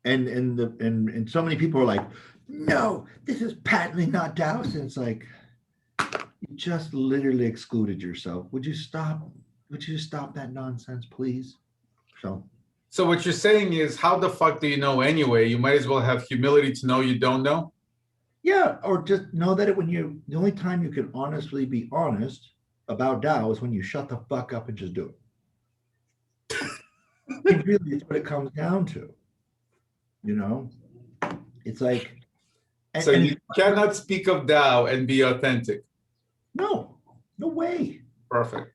And so many people are like, no, this is patently not Taoist. And it's like, you just literally excluded yourself. Would you stop? Would you stop that nonsense, please? So what you're saying is, how the fuck do you know anyway? You might as well have humility to know you don't know. Yeah, or just know that the only time you can honestly be honest about Tao is when you shut the fuck up and just do it. It really is what it comes down to. You know, it's like. So you cannot speak of Tao and be authentic. No way. Perfect.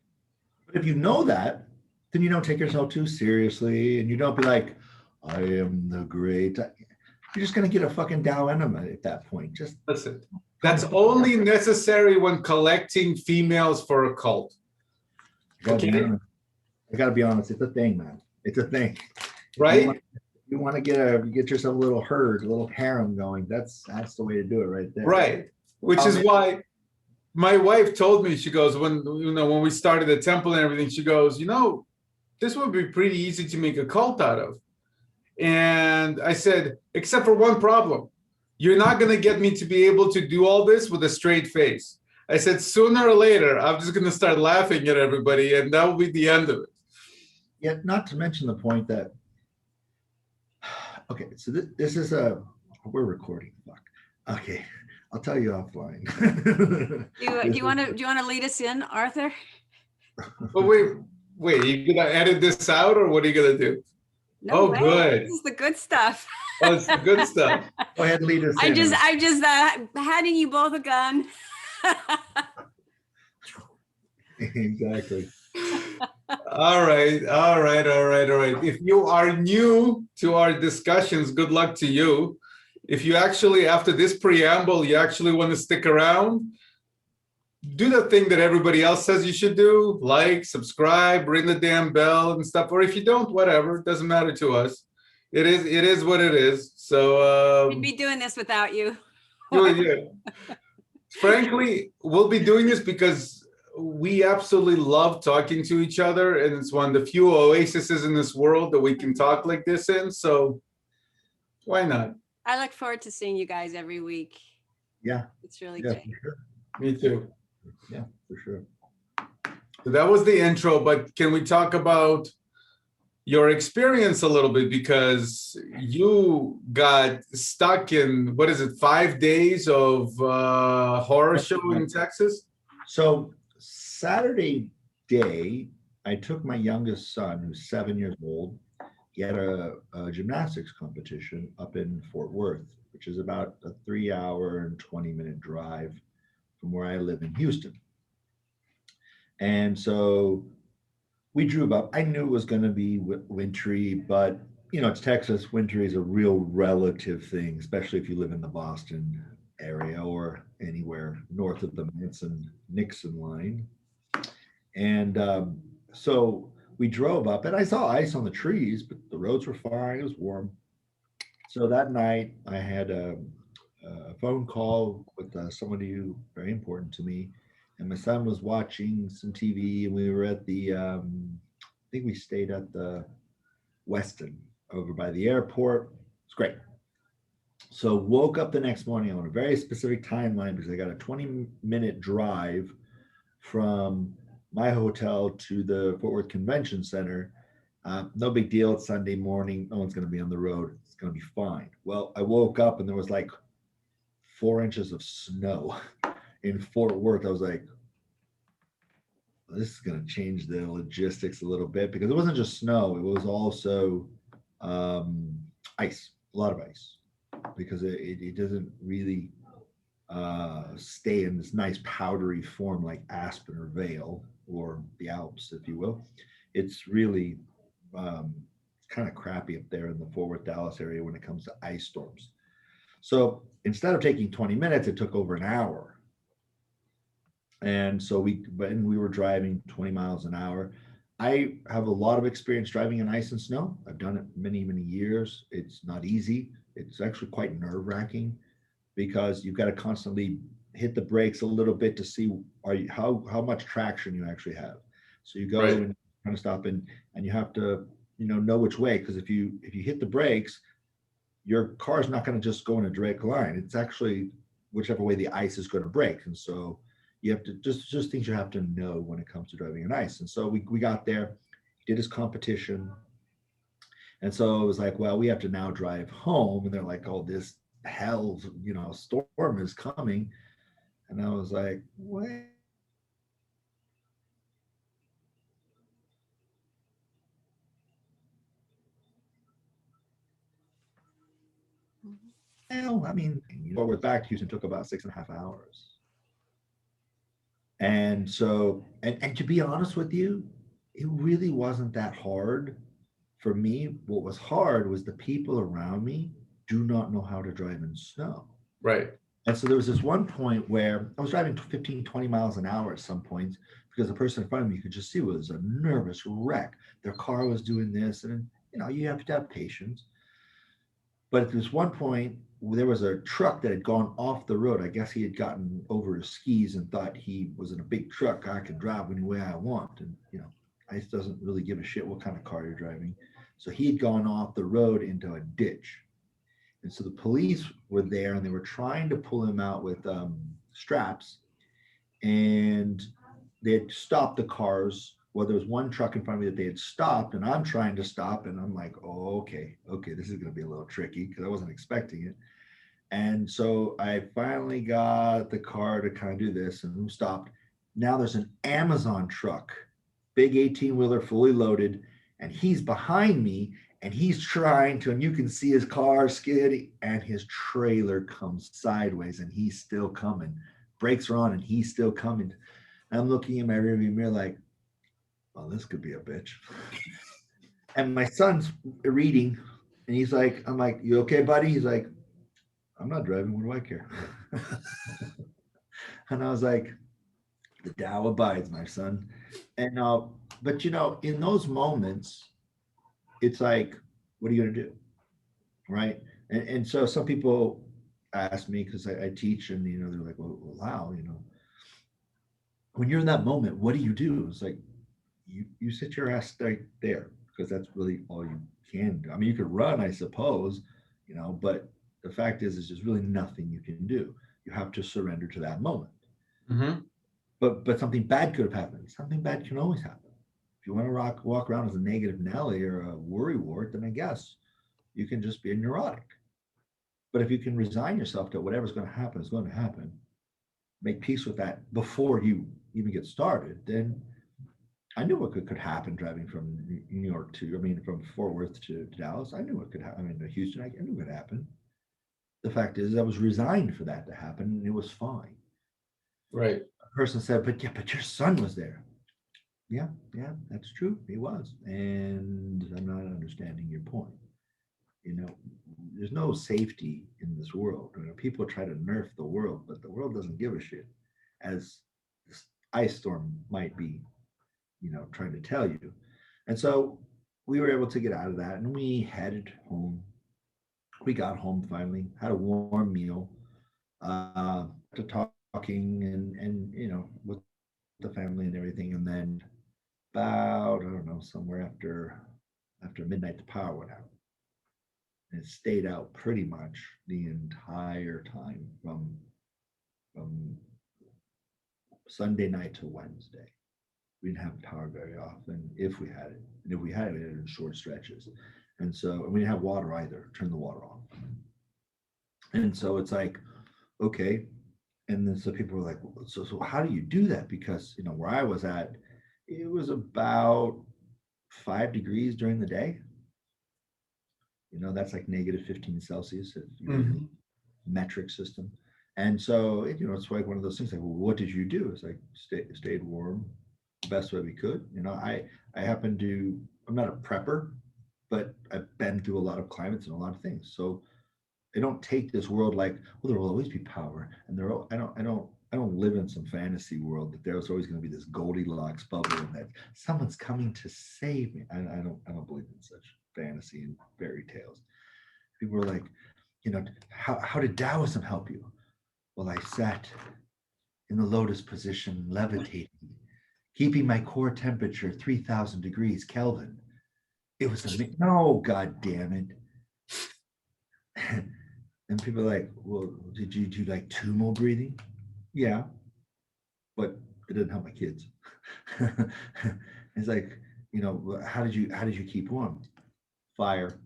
But if you know that, then you don't take yourself too seriously, and you don't be like, I am the great. You're just gonna get a fucking Tao enema at that point. Just listen. That's only necessary when collecting females for a cult. Okay. I gotta be honest. It's a thing, man. It's a thing. Right? You want to get yourself a little herd, a little harem going. That's the way to do it right there. Right. Which is why my wife told me, she goes, when we started the temple and everything, she goes, this would be pretty easy to make a cult out of. And I said, except for one problem. You're not going to get me to be able to do all this with a straight face. I said, sooner or later, I'm just going to start laughing at everybody, and that will be the end of it. Yeah, not to mention the point that, okay, so this is we're recording. Fuck. Okay, I'll tell you offline. Do you want to lead us in, Arthur? But wait, are you going to edit this out, or what are you going to do? No way. Good. This is the good stuff. Oh, it's the good stuff. Go ahead, lead us I'm in. just handing you both a gun. Exactly. All right. If you are new to our discussions, good luck to you. If you actually, after this preamble, you actually want to stick around, do the thing that everybody else says you should do, like, subscribe, ring the damn bell and stuff. Or if you don't, whatever, it doesn't matter to us. It is what it is. So we'd be doing this without you. Yeah. Frankly, we'll be doing this because we absolutely love talking to each other, and it's one of the few oases in this world that we can talk like this in. So why not? I look forward to seeing you guys every week. Yeah. It's really great. For sure. Me too. Yeah, for sure. So that was the intro, but can we talk about your experience a little bit, because you got stuck in, 5 days of horror show in Texas? So Saturday day, I took my youngest son, who's 7 years old. He had a gymnastics competition up in Fort Worth, which is about a 3-hour and 20-minute drive from where I live in Houston. And so we drove up. I knew it was going to be wintry, but it's Texas. Wintry is a real relative thing, especially if you live in the Boston area or anywhere north of the Manson-Nixon line. And so we drove up, and I saw ice on the trees, but the roads were fine. It was warm. So that night, I had a phone call with somebody who very important to me. And my son was watching some TV, and we were at I think we stayed at the Westin over by the airport. It's great. So woke up the next morning on a very specific timeline because I got a 20-minute drive from my hotel to the Fort Worth Convention Center. No big deal. It's Sunday morning. No one's going to be on the road. It's going to be fine. Well, I woke up and there was like 4 inches of snow in Fort Worth. I was like, well, this is going to change the logistics a little bit, because it wasn't just snow. It was also ice, a lot of ice, because it doesn't really stay in this nice powdery form like Aspen or Vail or the Alps, if you will. It's really kind of crappy up there in the Fort Worth, Dallas area when it comes to ice storms. So instead of taking 20 minutes, it took over an hour. And so we were driving 20 miles an hour. I have a lot of experience driving in ice and snow. I've done it many, many years. It's not easy. It's actually quite nerve-wracking, because you've got to constantly hit the brakes a little bit to see how much traction you actually have. So you go and kind of stop, and you have to know which way, because if you hit the brakes, your car's not going to just go in a direct line. It's actually whichever way the ice is going to break. And so you have to just things you have to know when it comes to driving on ice. And so we got there, did his competition. And so it was like, well, we have to now drive home. And they're like, oh, this hell, storm is coming. And I was like, wait. Well, I mean, we're back to Houston took about 6.5 hours. And so, and to be honest with you, it really wasn't that hard for me. What was hard was the people around me do not know how to drive in snow. Right. And so there was this one point where I was driving 15, 20 miles an hour at some points because the person in front of me, you could just see was a nervous wreck. Their car was doing this, and you have to have patience. But at this one point, there was a truck that had gone off the road. I guess he had gotten over his skis and thought he was in a big truck. I can drive any way I want. And, ICE doesn't really give a shit what kind of car you're driving. So he had gone off the road into a ditch. And so the police were there and they were trying to pull him out with straps. And they had stopped the cars. Well, there was one truck in front of me that they had stopped, and I'm trying to stop. And I'm like, oh, okay, this is going to be a little tricky because I wasn't expecting it. And so I finally got the car to kind of do this and stopped. Now there's an Amazon truck, big 18-wheeler, fully loaded, and he's behind me and he's trying to, and you can see his car skidding, and his trailer comes sideways and he's still coming. Brakes are on and he's still coming. And I'm looking in my rearview mirror like, well, this could be a bitch. And my son's reading and he's like, I'm like, you okay, buddy? He's like, I'm not driving. What do I care? And I was like, the Tao abides, my son. And but in those moments, it's like, what are you gonna do, right? And so some people ask me because I teach, and they're like, well, Lao, when you're in that moment, what do you do? It's like you sit your ass right there because that's really all you can do. I mean, you could run, I suppose, but the fact is there's really nothing you can do. You have to surrender to that moment. Mm-hmm. But something bad could have happened. Something bad can always happen. If you want to walk around as a negative Nelly or a worry wart, then I guess you can just be a neurotic. But if you can resign yourself to whatever's going to happen is going to happen, make peace with that before you even get started, then I knew what could happen driving from New York from Fort Worth to Dallas. I knew what could happen. To Houston, I knew what happened. The fact is, I was resigned for that to happen, and it was fine. Right. A person said, but your son was there. Yeah, that's true. He was. And I'm not understanding your point. There's no safety in this world. People try to nerf the world, but the world doesn't give a shit, as this ice storm might be, trying to tell you. And so we were able to get out of that, and we headed home. We got home finally, had a warm meal, to talking and with the family and everything. And then about, I don't know, somewhere after midnight, the power went out. And it stayed out pretty much the entire time from Sunday night to Wednesday. We didn't have power very often, if we had it. And if we had it, we had it in short stretches. And so we didn't have water either. Turn the water off. And so it's like, okay. And then so people were like, so how do you do that? Because where I was at, it was about 5 degrees during the day. That's like negative 15 Celsius if you're metric system. And so it's like one of those things like, well, what did you do? It's like stayed warm the best way we could. I happen to, I'm not a prepper, but I've been through a lot of climates and a lot of things. So I don't take this world like, well, there will always be power. And I don't live in some fantasy world that there's always going to be this Goldilocks bubble and that someone's coming to save me. I don't believe in such fantasy and fairy tales. People are like, how did Taoism help you? Well, I sat in the lotus position, levitating, keeping my core temperature 3,000 degrees Kelvin. It was no, God damn it. And people are like, well, did you do like tumo breathing? Yeah, but it didn't help my kids. It's like, how did you keep warm? Fire.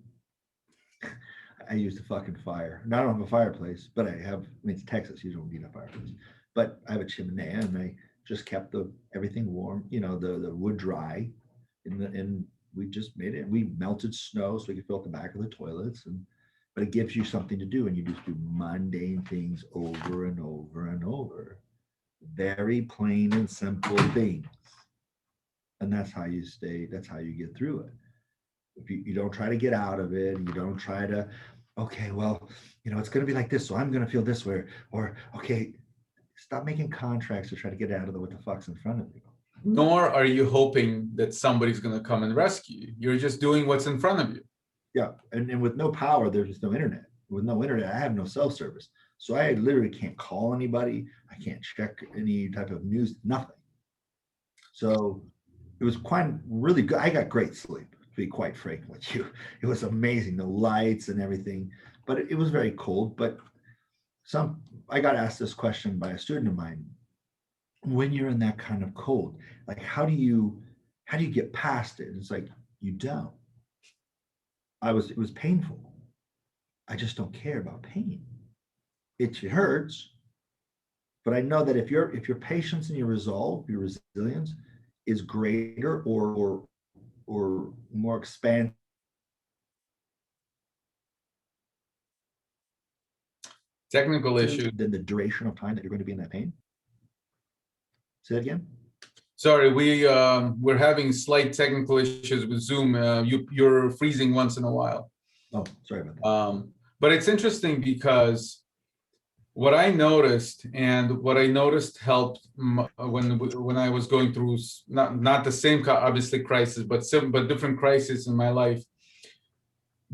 I use the fucking fire. And I don't have a fireplace, but it's Texas, you don't need a fireplace. But I have a chimney and I just kept everything warm, the wood dry. And we just made it. We melted snow so we could fill up the back of the toilets. But it gives you something to do, and you just do mundane things over and over and over. Very plain and simple things. And that's how you get through it. If you don't try to get out of it, you don't try to, okay, well, it's going to be like this, so I'm going to feel this way, or okay, stop making contracts to try to get out of what the fuck's in front of you. Nor are you hoping that somebody's going to come and rescue you. You're just doing what's in front of you. Yeah, and with no power, there's just no internet. With no internet, I have no cell service, so I literally can't call anybody. I can't check any type of news, nothing. So it was quite really good. I got great sleep, to be quite frank with you. It was amazing, the lights and everything, but it was very cold. But I got asked this question by a student of mine. When you're in that kind of cold, like how do you get past it? It's like you don't. It was painful. I just don't care about pain. It hurts, but I know that if your patience and your resolve, your resilience is greater or more expansive. Technical issue. Than the duration of time that you're going to be in that pain. Say that again. Sorry, we're having slight technical issues with Zoom. You're freezing once in a while. Oh, sorry about that. But it's interesting because what I noticed helped when I was going through not the same obviously crisis, but different crises in my life.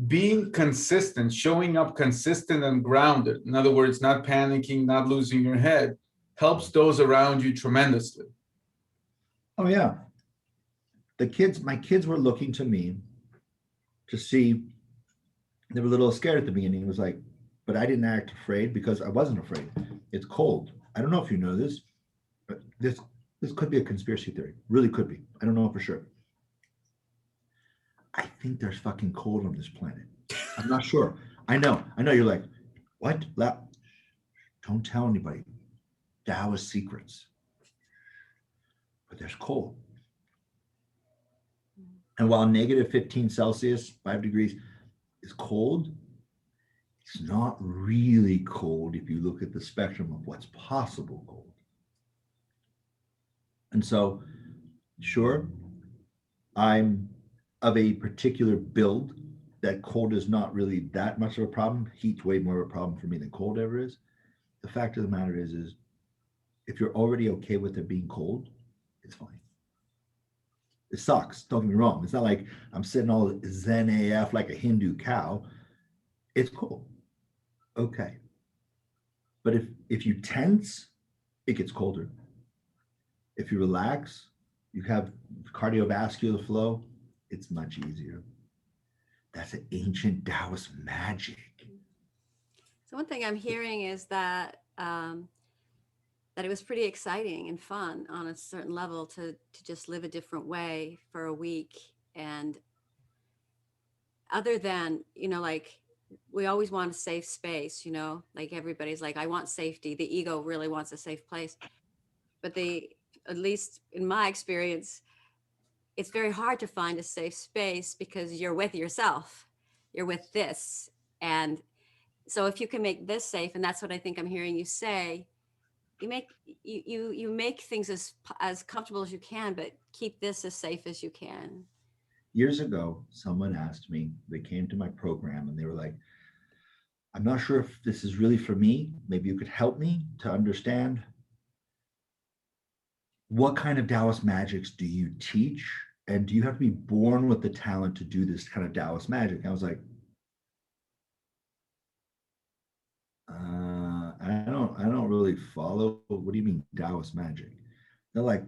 Being consistent, showing up consistent and grounded. In other words, not panicking, not losing your head, helps those around you tremendously. Oh yeah. My kids were looking to me to see. They were a little scared at the beginning. It was like, but I didn't act afraid because I wasn't afraid. It's cold. I don't know if you know this, but this could be a conspiracy theory. Really could be. I don't know for sure. I think there's fucking cold on this planet. I'm not sure. I know. You're like, what? Don't tell anybody. Taoist secrets. But there's cold. And while negative 15 Celsius, 5 degrees is cold, it's not really cold if you look at the spectrum of what's possible cold. And so, sure, I'm of a particular build that cold is not really that much of a problem. Heat's way more of a problem for me than cold ever is. The fact of the matter is if you're already okay with it being cold, it's fine. It sucks. Don't get me wrong. It's not like I'm sitting all Zen AF like a Hindu cow. It's cold. Okay. But if you tense, it gets colder. If you relax, you have cardiovascular flow, it's much easier. That's an ancient Taoist magic. So one thing I'm hearing is that that it was pretty exciting and fun on a certain level to just live a different way for a week. And other than, like we always want a safe space, like everybody's like, I want safety. The ego really wants a safe place. But at least in my experience, it's very hard to find a safe space because you're with yourself. You're with this. And so if you can make this safe, and that's what I think I'm hearing you say, you make things as comfortable as you can, but keep this as safe as you can. Years ago, someone asked me, they came to my program and they were like, I'm not sure if this is really for me. Maybe you could help me to understand what kind of Taoist magics do you teach? And do you have to be born with the talent to do this kind of Taoist magic? And I was like, I don't really follow. What do you mean Taoist magic? They're like,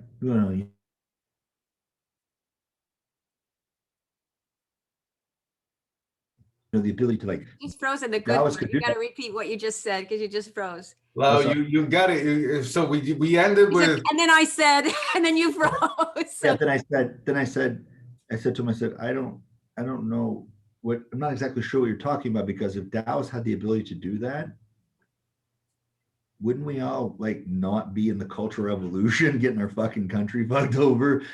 the ability to like, Just froze in the good Taoists part. could You do got to that. repeat what you just said because you just froze. Lao, So- you got it. So we ended He's like, with, and then I said, and then you froze. Yeah, So then I said to him, I said, I don't know what, I'm not exactly sure what you're talking about, because if Taoists had the ability to do that, wouldn't we all like not be in the Cultural Revolution, getting our fucking country fucked over?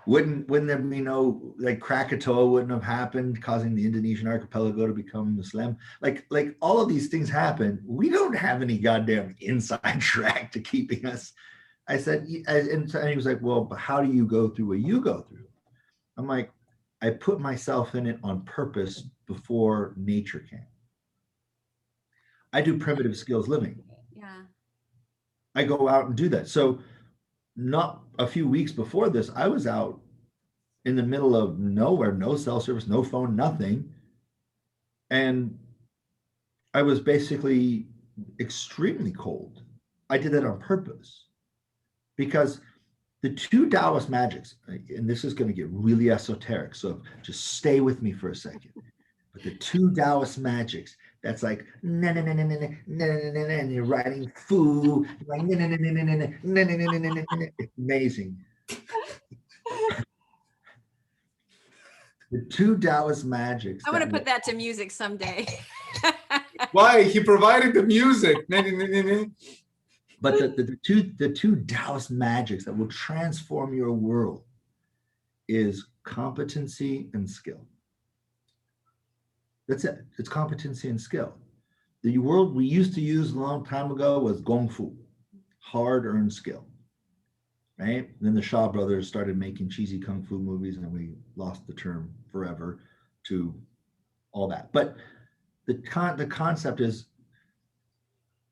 wouldn't there be no, like, Krakatoa wouldn't have happened, causing the Indonesian archipelago to become Muslim? Like all of these things happen. We don't have any goddamn inside track to keeping us. I said, and he was like, well, but how do you go through what you go through? I'm like, I put myself in it on purpose before nature came. I do primitive skills living. yeah. I go out and do that. So not a few weeks before this, I was out in the middle of nowhere, no cell service, no phone, nothing. And I was basically extremely cold. I did that on purpose because the two Taoist magics, and this is going to get really esoteric, so just stay with me for a second. But the two Taoist magics, that's like na na na na na na na na na, and you're writing foo, like na na na na na na na na na na na. It's amazing. The two Taoist magics. I want to put that to music someday. why he provided the music. But the two Taoist magics that will transform your world is competency and skill. That's it. It's competency and skill. The word we used to use a long time ago was gong fu, hard-earned skill. Right? And then the Shaw brothers started making cheesy kung fu movies, and we lost the term forever to all that. But the concept is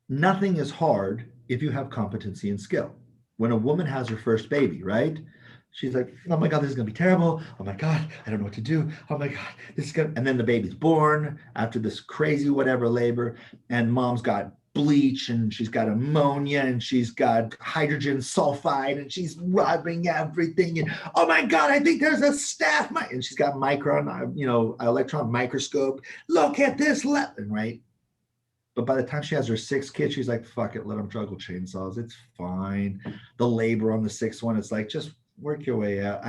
nothing is hard if you have competency and skill. When a woman has her first baby, right? She's like, oh my God, this is gonna be terrible. Oh my God, I don't know what to do. Oh my God, this is gonna, and then the baby's born after this crazy whatever labor, and mom's got bleach and she's got ammonia and she's got hydrogen sulfide and she's rubbing everything. And oh my God, I think there's a staph, and she's got electron microscope. Look at this, right? But by the time she has her sixth kid, she's like, fuck it, let them juggle chainsaws. It's fine. The labor on the sixth one, it's like, just work your way out.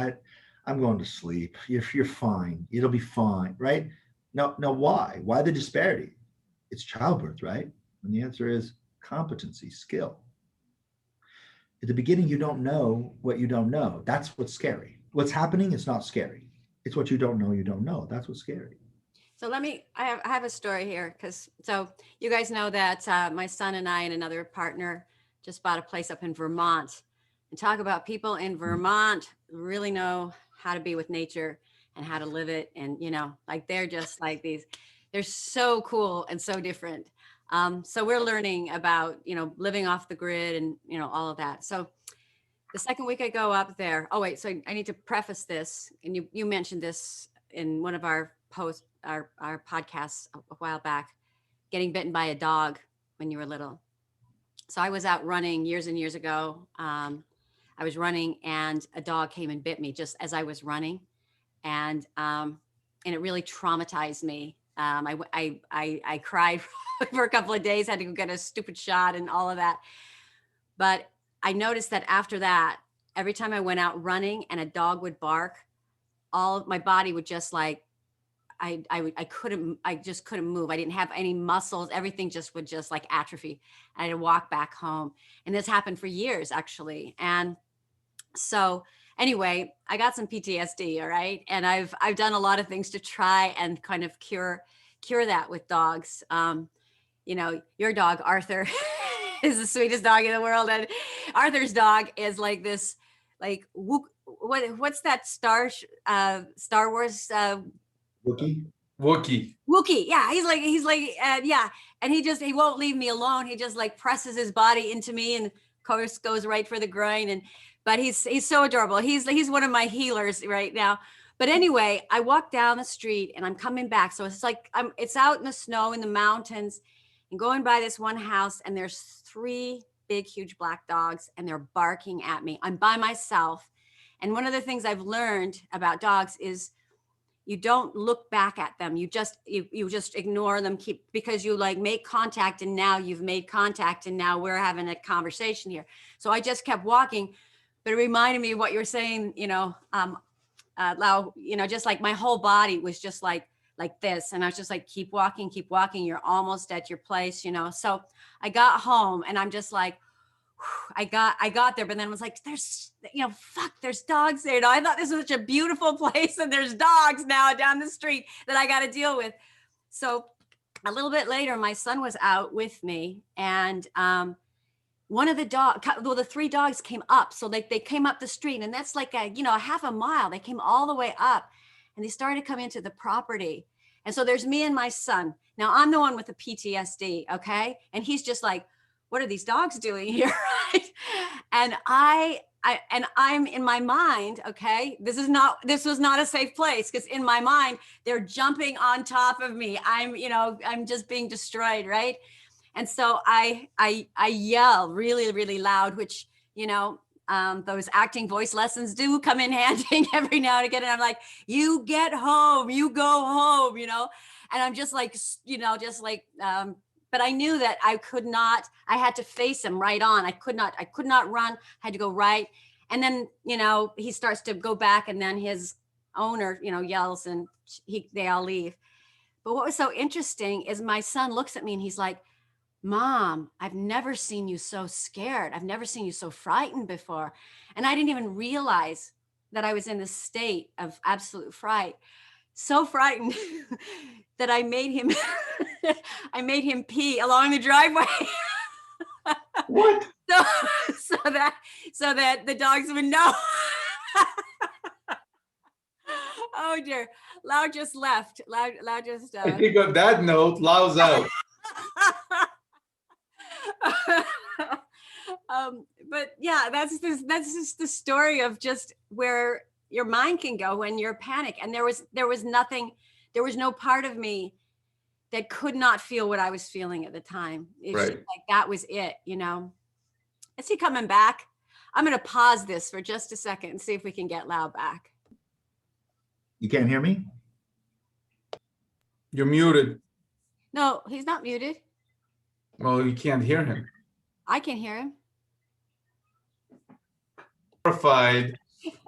I'm going to sleep. You're fine. It'll be fine, right? Now, why? Why the disparity? It's childbirth, right? And the answer is competency, skill. At the beginning, you don't know what you don't know. That's what's scary. What's happening is not scary. It's what you don't know, you don't know. That's what's scary. So I have a story here so you guys know that my son and I and another partner just bought a place up in Vermont, and talk about people in Vermont really know how to be with nature and how to live it. And, like, they're just like they're so cool and so different. So we're learning about, living off the grid and, all of that. So the second week I go up there, oh wait, so I need to preface this. And you mentioned this in one of our posts, our podcasts a while back, getting bitten by a dog when you were little. So I was out running years and years ago. I was running and a dog came and bit me just as I was running. And it really traumatized me. I cried for a couple of days, had to go get a stupid shot and all of that. But I noticed that after that, every time I went out running and a dog would bark, all of my body would just like, I just couldn't move. I didn't have any muscles. Everything just would just like atrophy. I had to walk back home. And this happened for years, actually. And so anyway, I got some PTSD. All right. And I've done a lot of things to try and kind of cure that with dogs. Your dog, Arthur, is the sweetest dog in the world. And Arthur's dog is like this, like, what's that Star Wars, Wookie. Yeah, he's like, yeah. And he won't leave me alone. He just like presses his body into me and of course goes right for the groin. But he's so adorable. He's one of my healers right now. But anyway, I walk down the street and I'm coming back. So it's like, it's out in the snow in the mountains and going by this one house, and there's 3 big, huge black dogs and they're barking at me. I'm by myself. And one of the things I've learned about dogs is, you don't look back at them. You just ignore them, because you like make contact, and now you've made contact, and now we're having a conversation here. So I just kept walking, but it reminded me of what you were saying, Lao, just like my whole body was just like this. And I was just like, keep walking, you're almost at your place, So I got home, and I'm just like, I got there, but then I was like, there's dogs there. I thought this was such a beautiful place, and there's dogs now down the street that I got to deal with. So a little bit later, my son was out with me, and one of the 3 dogs came up. So they came up the street, and that's like a half a mile. They came all the way up, and they started to come into the property. And so there's me and my son. Now I'm the one with the PTSD, okay? And he's just like, what are these dogs doing here? Right? And I'm in my mind, okay, this was not a safe place, because in my mind, they're jumping on top of me. I'm just being destroyed, right? And so I yell really, really loud, which, those acting voice lessons do come in handy every now and again. And I'm like, you get home, you go home, and I'm just like, but I knew that I had to face him right on. I could not run, I had to go right. And then, he starts to go back, and then his owner, yells, and they all leave. But what was so interesting is my son looks at me, and he's like, Mom, I've never seen you so scared. I've never seen you so frightened before. And I didn't even realize that I was in this state of absolute fright. So frightened that I made him pee along the driveway. What? So that the dogs would know. Oh dear. Lao just left. Lao just I think on that note, Lao's out. But yeah, that's just the story of just where your mind can go when you're panicked. And there was no part of me that could not feel what I was feeling at the time. It's Right. just like that was it, Is he coming back? I'm going to pause this for just a second and see if we can get Lao back. You can't hear me? You're muted. No, he's not muted. Well, you can't hear him. I can hear him. Horrified.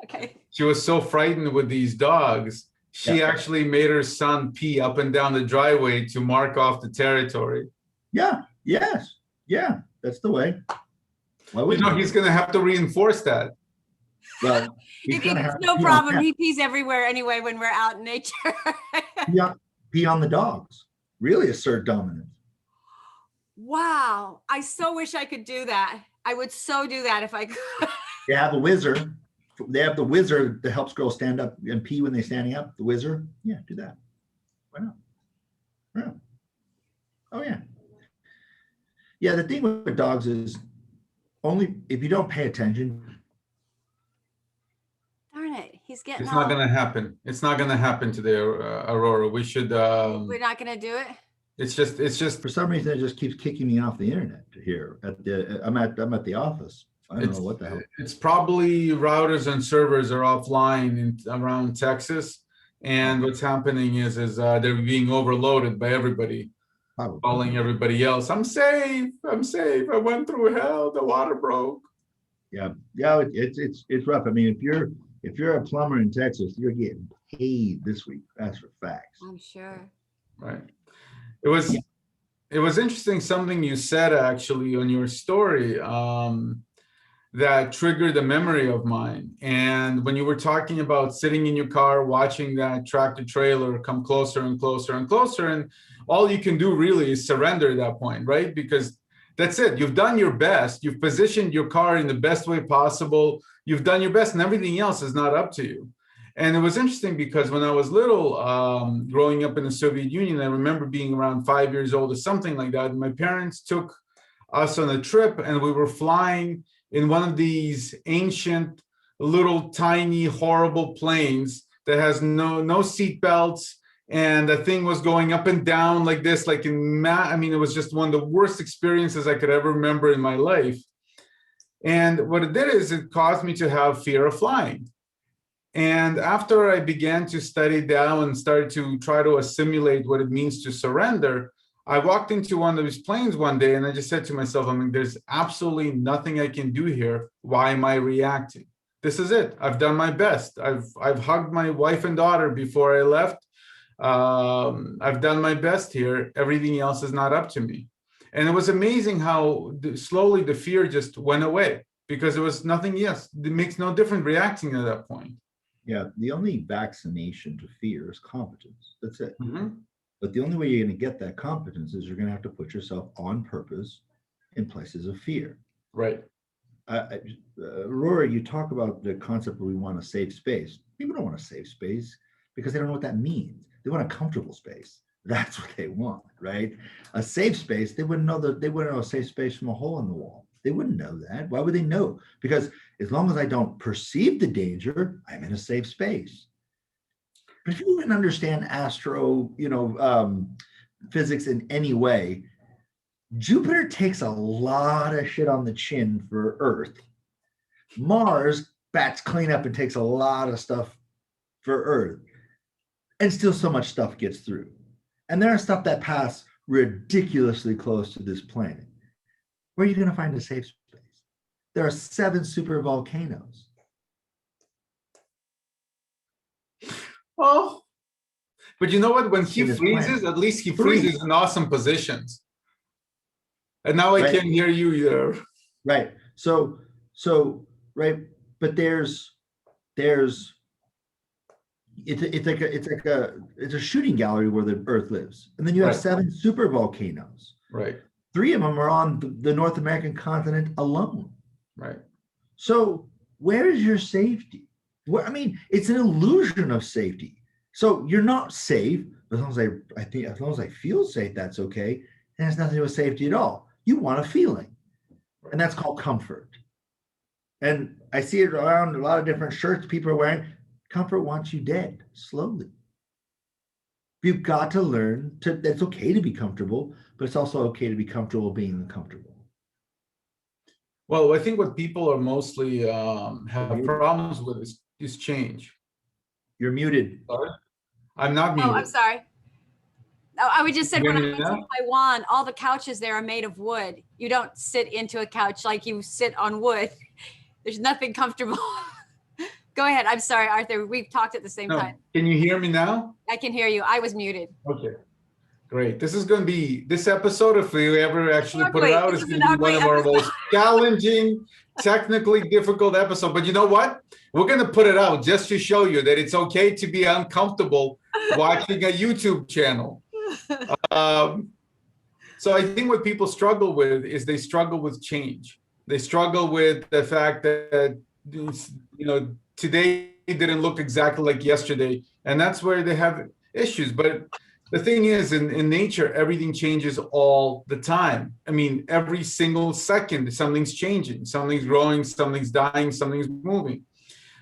Okay. She was so frightened with these dogs. She actually made her son pee up and down the driveway to mark off the territory. Yeah. Yes. Yeah. That's the way. Why would He's going to have to reinforce that. Well, he's gonna have no to pee problem. on He pees everywhere anyway when we're out in nature. pee on the dogs. Really assert dominance. Wow. I so wish I could do that. I would so do that if I could. They have a wizard. They have the wizard that helps girls stand up and pee when they're standing up. The wizard. Yeah, do that. Why not? Yeah. Oh, yeah. Yeah, the thing with dogs is only if you don't pay attention. Darn it. He's getting It's not going to happen. It's not going to happen today, Aurora. We should. We're not going to do it. It's just For some reason, it just keeps kicking me off the internet here. I'm at the office. I don't know what the hell. It's probably routers and servers are offline around Texas, and what's happening is they're being overloaded by everybody, calling everybody else. I'm safe. I went through hell. The water broke. Yeah. It's rough. I mean, if you're a plumber in Texas, you're getting paid this week. That's for facts. I'm sure. Right. It was interesting something you said actually on your story that triggered a memory of mine. And when you were talking about sitting in your car, watching that tractor trailer come closer and closer and closer, and all you can do really is surrender at that point, right? Because that's it. You've done your best. You've positioned your car in the best way possible. You've done your best, and everything else is not up to you. And it was interesting because when I was little, growing up in the Soviet Union, I remember being around 5 years old or something like that. And my parents took us on a trip, and we were flying in one of these ancient, little, tiny, horrible planes that has no seat belts. And the thing was going up and down like this, like it was just one of the worst experiences I could ever remember in my life. And what it did is it caused me to have fear of flying. And after I began to study Tao and started to try to assimilate what it means to surrender, I walked into one of his planes one day and I just said to myself, I mean, there's absolutely nothing I can do here. Why am I reacting? This is it. I've done my best. I've hugged my wife and daughter before I left. I've done my best here. Everything else is not up to me. And it was amazing how slowly the fear just went away because there was nothing. Yes, it makes no difference reacting at that point. Yeah, the only vaccination to fear is competence. That's it. Mm-hmm. But the only way you're going to get that competence is you're going to have to put yourself on purpose in places of fear. Right. Aurora, you talk about the concept that we want a safe space. People don't want a safe space because they don't know what that means. They want a comfortable space. That's what they want, right? A safe space, they wouldn't know a safe space from a hole in the wall. They wouldn't know that. Why would they know? Because as long as I don't perceive the danger, I'm in a safe space. But if you even understand physics in any way, Jupiter takes a lot of shit on the chin for Earth. Mars bats clean up and takes a lot of stuff for Earth. And still so much stuff gets through. And there are stuff that pass ridiculously close to this planet. Where are you going to find a safe space? There are 7 super volcanoes. Oh, but you know what? When he In this freezes, planet. at least he 3. freezes in awesome positions. And now I Right. can't hear you either. Right. So right, but there's it's a shooting gallery where the Earth lives. And then you have Right. 7 super volcanoes. Right. 3 of them are on the North American continent alone. Right. So where is your safety? Well, I mean, it's an illusion of safety. So you're not safe as long as I feel safe, that's okay. And it's nothing to do with safety at all. You want a feeling, and that's called comfort. And I see it around a lot of different shirts people are wearing. Comfort wants you dead slowly. You've got to learn it's okay to be comfortable, but it's also okay to be comfortable being uncomfortable. Well, I think what people are mostly have problems with is change. You're muted. Sorry? I'm not muted. Oh, I'm sorry. I would just say You when I hear me went to now? Taiwan, all the couches there are made of wood. You don't sit into a couch like you sit on wood. There's nothing comfortable. Go ahead. I'm sorry, Arthur. We've talked at the same No. time. Can you hear me now? I can hear you. I was muted. Okay. Great. This is going to be this episode, if we ever actually put Ugly. it out, This is is going an to be one ugly of our episode. most challenging, technically difficult episodes. But you know what? We're going to put it out just to show you that it's okay to be uncomfortable watching a YouTube channel. So I think what people struggle with is they struggle with change. They struggle with the fact that, today didn't look exactly like yesterday. And that's where they have issues. But the thing is, in nature, everything changes all the time. I mean, every single second, something's changing, something's growing, something's dying, something's moving.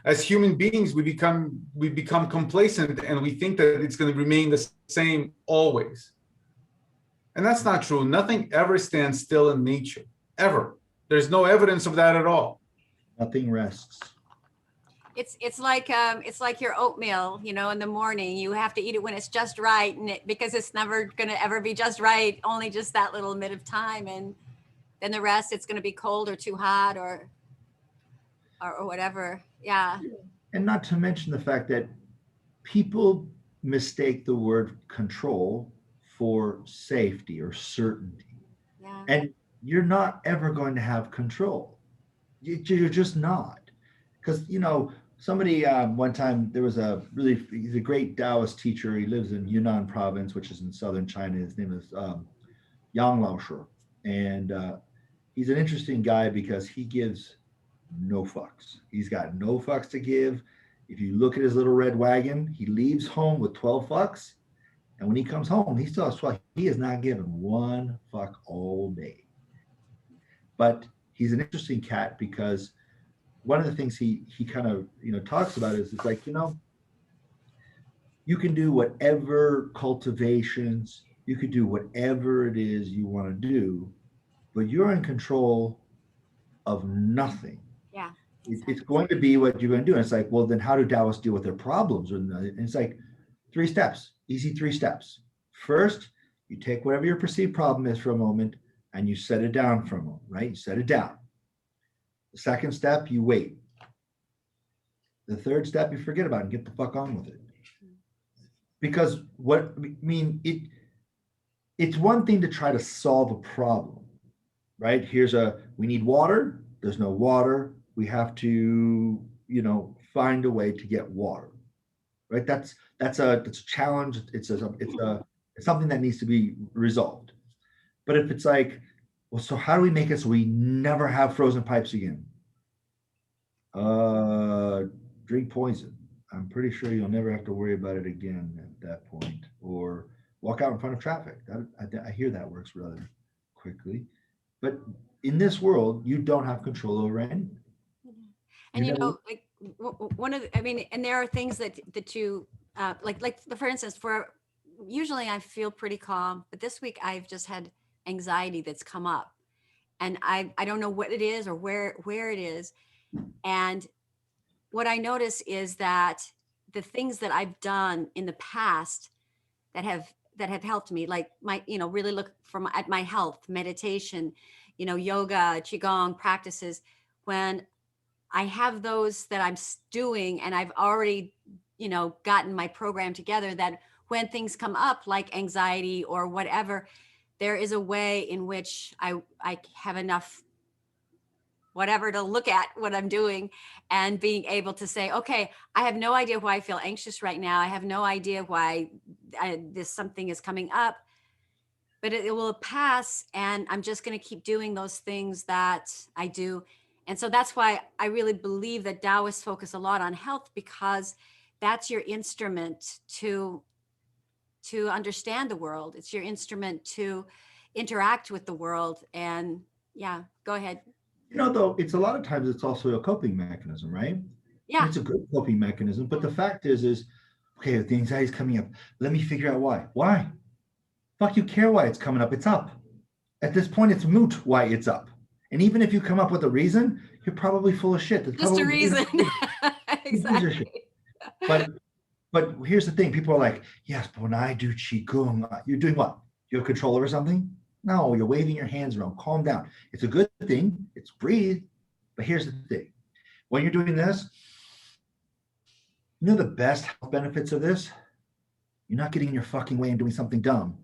As human beings, we become complacent and we think that it's going to remain the same always. And that's not true. Nothing ever stands still in nature, ever. There's no evidence of that at all. Nothing rests. It's like your oatmeal, in the morning. You have to eat it when it's just right, because it's never going to ever be just right, only just that little bit of time, and then the rest, it's going to be cold or too hot or whatever. Yeah. And not to mention the fact that people mistake the word control for safety or certainty. Yeah. And you're not ever going to have control. You're just not. Because, somebody one time, he's a great Taoist teacher. He lives in Yunnan province, which is in southern China. His name is Lao Shi. And he's an interesting guy because he gives no fucks. He's got no fucks to give. If you look at his little red wagon, he leaves home with 12 fucks. And when he comes home, he still has 12. He has not given one fuck all day. But he's an interesting cat because one of the things he kind of talks about is it's like, you can do whatever cultivations, you could do whatever it is you want to do, but you're in control of nothing. Yeah. It's going to be what you're going to do. And it's like, well, then how do Taoists deal with their problems? And it's like 3 steps, easy 3 steps. First, you take whatever your perceived problem is for a moment and you set it down for a moment, right? You set it down. The second step, you wait. The third step, you forget about it and get the fuck on with it. Because it's one thing to try to solve a problem, right? We need water. There's no water. We have to, find a way to get water, right? That's a challenge. It's something that needs to be resolved. But if it's like, well, so how do we make it so we never have frozen pipes again? Drink poison. I'm pretty sure you'll never have to worry about it again at that point. Or walk out in front of traffic. I hear that works rather quickly. But in this world, you don't have control over anything. And like one of and there are things that you like for instance, usually I feel pretty calm, but this week I've just had anxiety that's come up, and I don't know what it is or where it is. And what I notice is that the things that I've done in the past that have helped me, like my, really look at my health, meditation, yoga, qigong practices, when I have those that I'm doing and I've already, gotten my program together, that when things come up like anxiety or whatever, there is a way in which I have enough whatever to look at what I'm doing and being able to say, okay, I have no idea why I feel anxious right now. I have no idea why something is coming up, but it will pass. And I'm just going to keep doing those things that I do. And so that's why I really believe that Taoists focus a lot on health, because that's your instrument to understand the world. It's your instrument to interact with the world. And yeah, go ahead. Though it's a lot of times it's also a coping mechanism, right? Yeah. It's a good coping mechanism. But the fact is, okay, the anxiety's coming up. Let me figure out why. Why? Fuck, you care why it's coming up. It's up. At this point, it's moot why it's up. And even if you come up with a reason, you're probably full of shit. Just a reason. Exactly. But here's the thing. People are like, yes, but when I do Qigong, you're doing what? You have control over something? No, you're waving your hands around. Calm down. It's a good thing. It's breathe. But here's the thing. When you're doing this, the best health benefits of this? You're not getting in your fucking way and doing something dumb.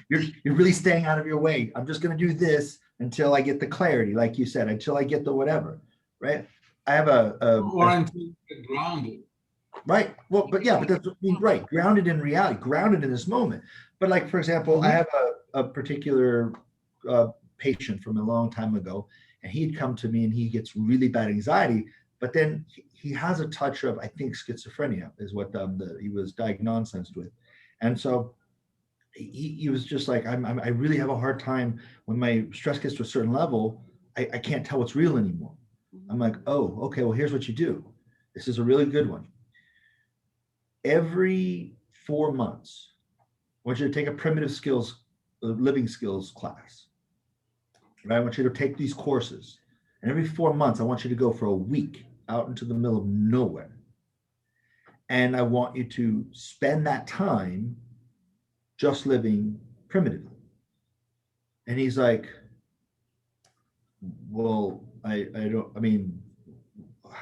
You're really staying out of your way. I'm just going to do this until I get the clarity, like you said, until I get the whatever, right? I have or until you get grounded. Right. Well, but that's right. Grounded in reality, grounded in this moment. But like, for example, I have a particular patient from a long time ago, and he'd come to me and he gets really bad anxiety, but then he has a touch of, I think, schizophrenia is what he was diagnosed with. And so he was just like, I really have a hard time when my stress gets to a certain level, I can't tell what's real anymore. I'm like, oh, okay, well, here's what you do. This is a really good one. Every 4 months, I want you to take a primitive skills, living skills class. Right? I want you to take these courses. And every 4 months, I want you to go for a week out into the middle of nowhere. And I want you to spend that time just living primitively. And he's like, well,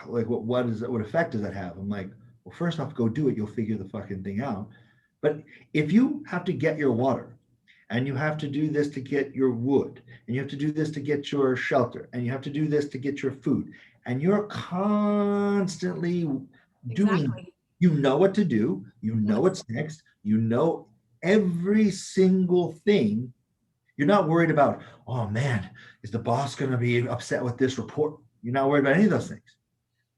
what effect does that have? I'm like, well, first off, go do it. You'll figure the fucking thing out. But if you have to get your water, and you have to do this to get your wood, and you have to do this to get your shelter, and you have to do this to get your food, and you're constantly doing, you know what to do, you know what's next, you know every single thing. You're not worried about, oh man, is the boss going to be upset with this report? You're not worried about any of those things.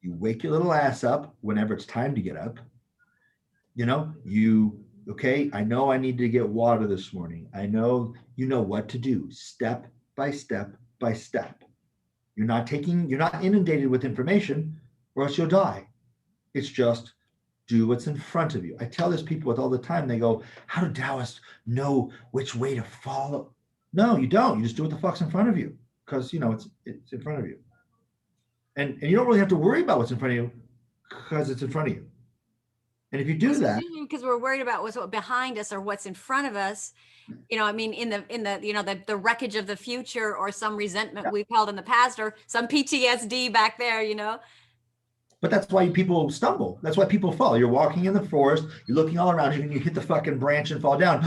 You wake your little ass up whenever it's time to get up. Okay, I know I need to get water this morning. I know you know what to do, step by step by step. You're not inundated with information, or else you'll die. It's just do what's in front of you. I tell this people all the time, they go, how do Taoists know which way to follow? No, you don't. You just do what the fuck's in front of you, because it's in front of you. And you don't really have to worry about what's in front of you because it's in front of you. And if you do that, because we're worried about what's behind us or what's in front of us, I mean, in the the wreckage of the future, or some resentment we've held in the past, or some PTSD back there, but that's why people stumble. That's why people fall. You're walking in the forest, you're looking all around you, and you hit the fucking branch and fall down.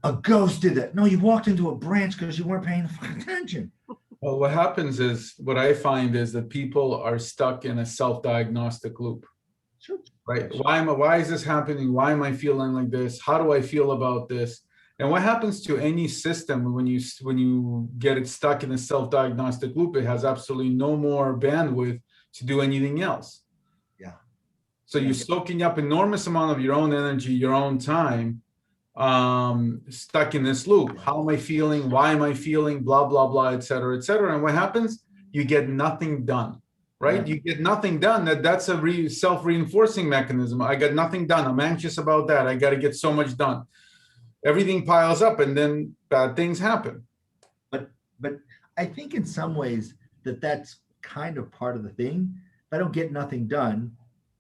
A ghost did that. No, you walked into a branch because you weren't paying fucking attention. Well, what happens is, what I find is that people are stuck in a self-diagnostic loop. Sure. Right? Why is this happening? Why am I feeling like this? How do I feel about this? And what happens to any system when you get it stuck in a self-diagnostic loop? It has absolutely no more bandwidth to do anything else. Yeah. So you're soaking up enormous amount of your own energy, your own time, stuck in this loop. How am I feeling? Why am I feeling? Blah, blah, blah, et cetera, et cetera. And what happens? You get nothing done. Right? Yeah. You get nothing done. That's a self-reinforcing mechanism. I got nothing done. I'm anxious about that. I got to get so much done. Everything piles up, and then bad things happen. But I think in some ways that's kind of part of the thing. If I don't get nothing done,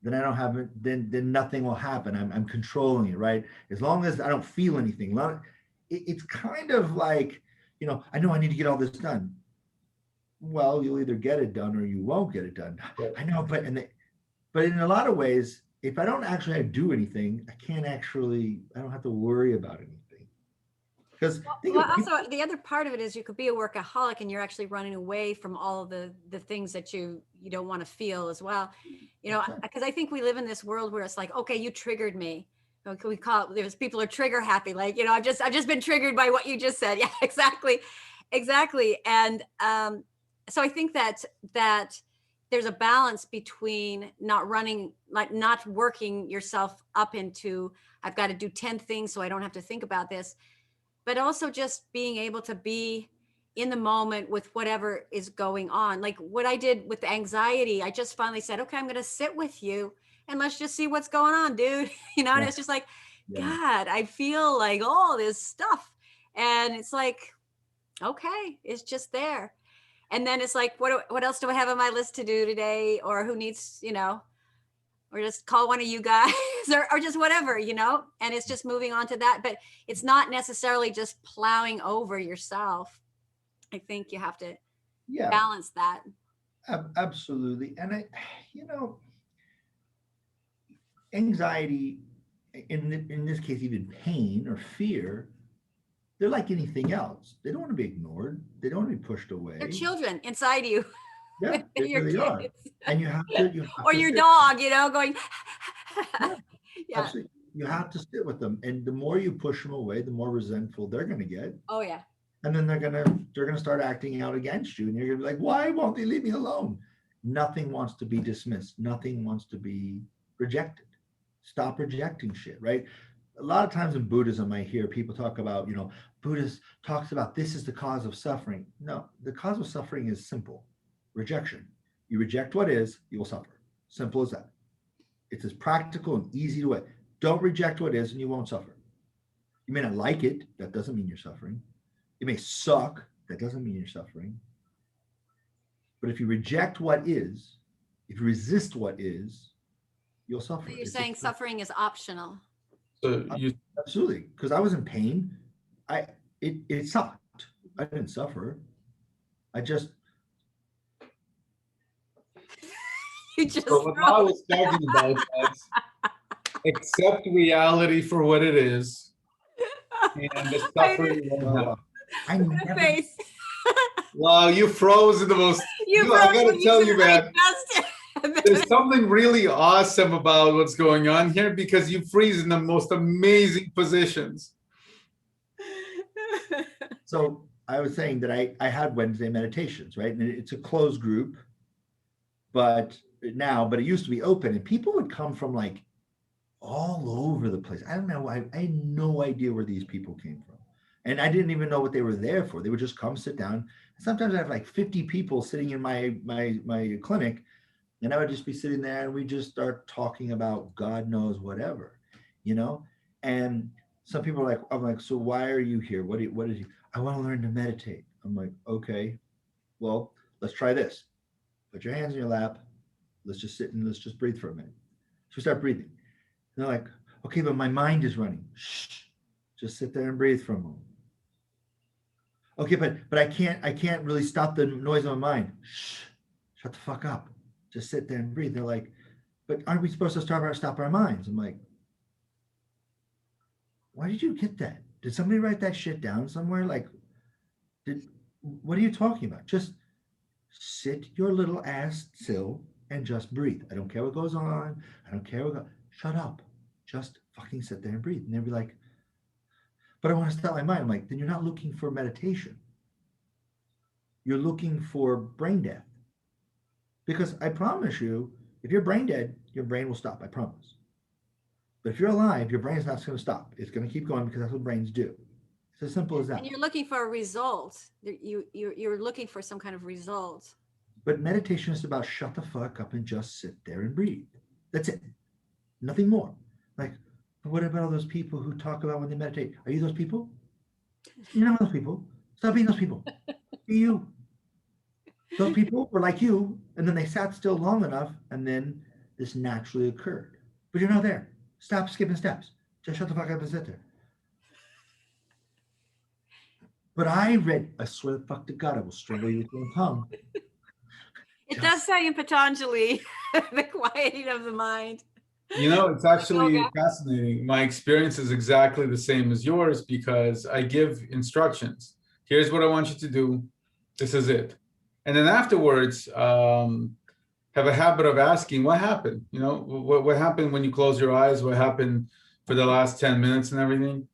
then I don't have it. Then nothing will happen. I'm controlling it, right? As long as I don't feel anything. It's kind of like, I know I need to get all this done. Well, you'll either get it done or you won't get it done. Right. I know, but in a lot of ways, if I don't actually do anything, I don't have to worry about anything. Because also the other part of it is you could be a workaholic and you're actually running away from all of the things that you don't want to feel as well. Because I think we live in this world where it's like, okay, you triggered me. We call it, there's people are trigger happy. Like, I've just been triggered by what you just said. Yeah, exactly. And so I think that there's a balance between not working yourself up into, I've got to do 10 things so I don't have to think about this, but also just being able to be in the moment with whatever is going on. Like what I did with the anxiety, I just finally said, okay, I'm going to sit with you and let's just see what's going on, dude. And it's just like, God, I feel like all this stuff. And it's like, okay, it's just there. And then it's like, what else do I have on my list to do today? Or who needs, or just call one of you guys or just whatever, and it's just moving on to that. But it's not necessarily just plowing over yourself. I think you have to balance that. Absolutely. And anxiety, in this case, even pain or fear, they're like anything else. They don't want to be ignored. They don't want to be pushed away. They're children inside you. Yeah, they really are. And you have or to your dog, going. Yeah. Absolutely. You have to sit with them. And the more you push them away, the more resentful they're going to get. Oh, yeah. And then they're gonna start acting out against you. And you're gonna be like, why won't they leave me alone? Nothing wants to be dismissed. Nothing wants to be rejected. Stop rejecting shit, right? A lot of times in Buddhism, I hear people talk about, Buddhist talks about this is the cause of suffering. No, the cause of suffering is simple. Rejection. You reject what is, you will suffer. Simple as that. It's as practical and easy to way. Don't reject what is and you won't suffer. You may not like it. That doesn't mean you're suffering. It may suck. That doesn't mean you're suffering. But if you reject what is, if you resist what is, you'll suffer. So you're saying suffering is optional. So absolutely, because I was in pain. It sucked. I didn't suffer. I just. So what I was talking about is accept reality for what it is, and the suffering won't happen. I never. Face. Wow, you froze in the most. I gotta tell you, man. There's something really awesome about what's going on here because you freeze in the most amazing positions. So I was saying that I had Wednesday meditations, right? And it's a closed group, but it used to be open, and people would come from like all over the place. I don't know. I had no idea where these people came from. And I didn't even know what they were there for. They would just come sit down. Sometimes I have like 50 people sitting in my clinic, and I would just be sitting there and we just start talking about God knows whatever, And some people are like, I'm like, so why are you here? What is you? I want to learn to meditate. I'm like, okay, well, let's try this. Put your hands in your lap. Let's just sit and let's just breathe for a minute. So we start breathing. And they're like, okay, but my mind is running. Shh. Just sit there and breathe for a moment. Okay, but I can't really stop the noise of my mind. Shh. Shut the fuck up. Just sit there and breathe. They're like, but aren't we supposed to stop our minds? I'm like, why did you get that? Did somebody write that shit down somewhere? Like, what are you talking about? Just sit your little ass still and just breathe. I don't care what goes on. I don't care shut up. Just fucking sit there and breathe. And they'd be like, but I want to stop my mind. I'm like, then you're not looking for meditation. You're looking for brain death. Because I promise you, if you're brain dead, your brain will stop. I promise. But if you're alive, your brain's not going to stop. It's going to keep going because that's what brains do. It's as simple as that. And you're looking for a result. You're looking for some kind of result. But meditation is about shut the fuck up and just sit there and breathe. That's it. Nothing more. Like, what about all those people who talk about when they meditate? Are you those people? You're not those people. Stop being those people. Be you. Those people were like you, and then they sat still long enough, and then this naturally occurred. But you're not there. Stop skipping steps. Just shut the fuck up and sit there. But I swear the fuck to God, I will strangle you with your tongue. It does say in Patanjali, the quieting of the mind. You know, it's actually fascinating. My experience is exactly the same as yours because I give instructions. Here's what I want you to do. This is it. And then afterwards, have a habit of asking, what happened? You know, what happened when you close your eyes? What happened for the last 10 minutes and everything?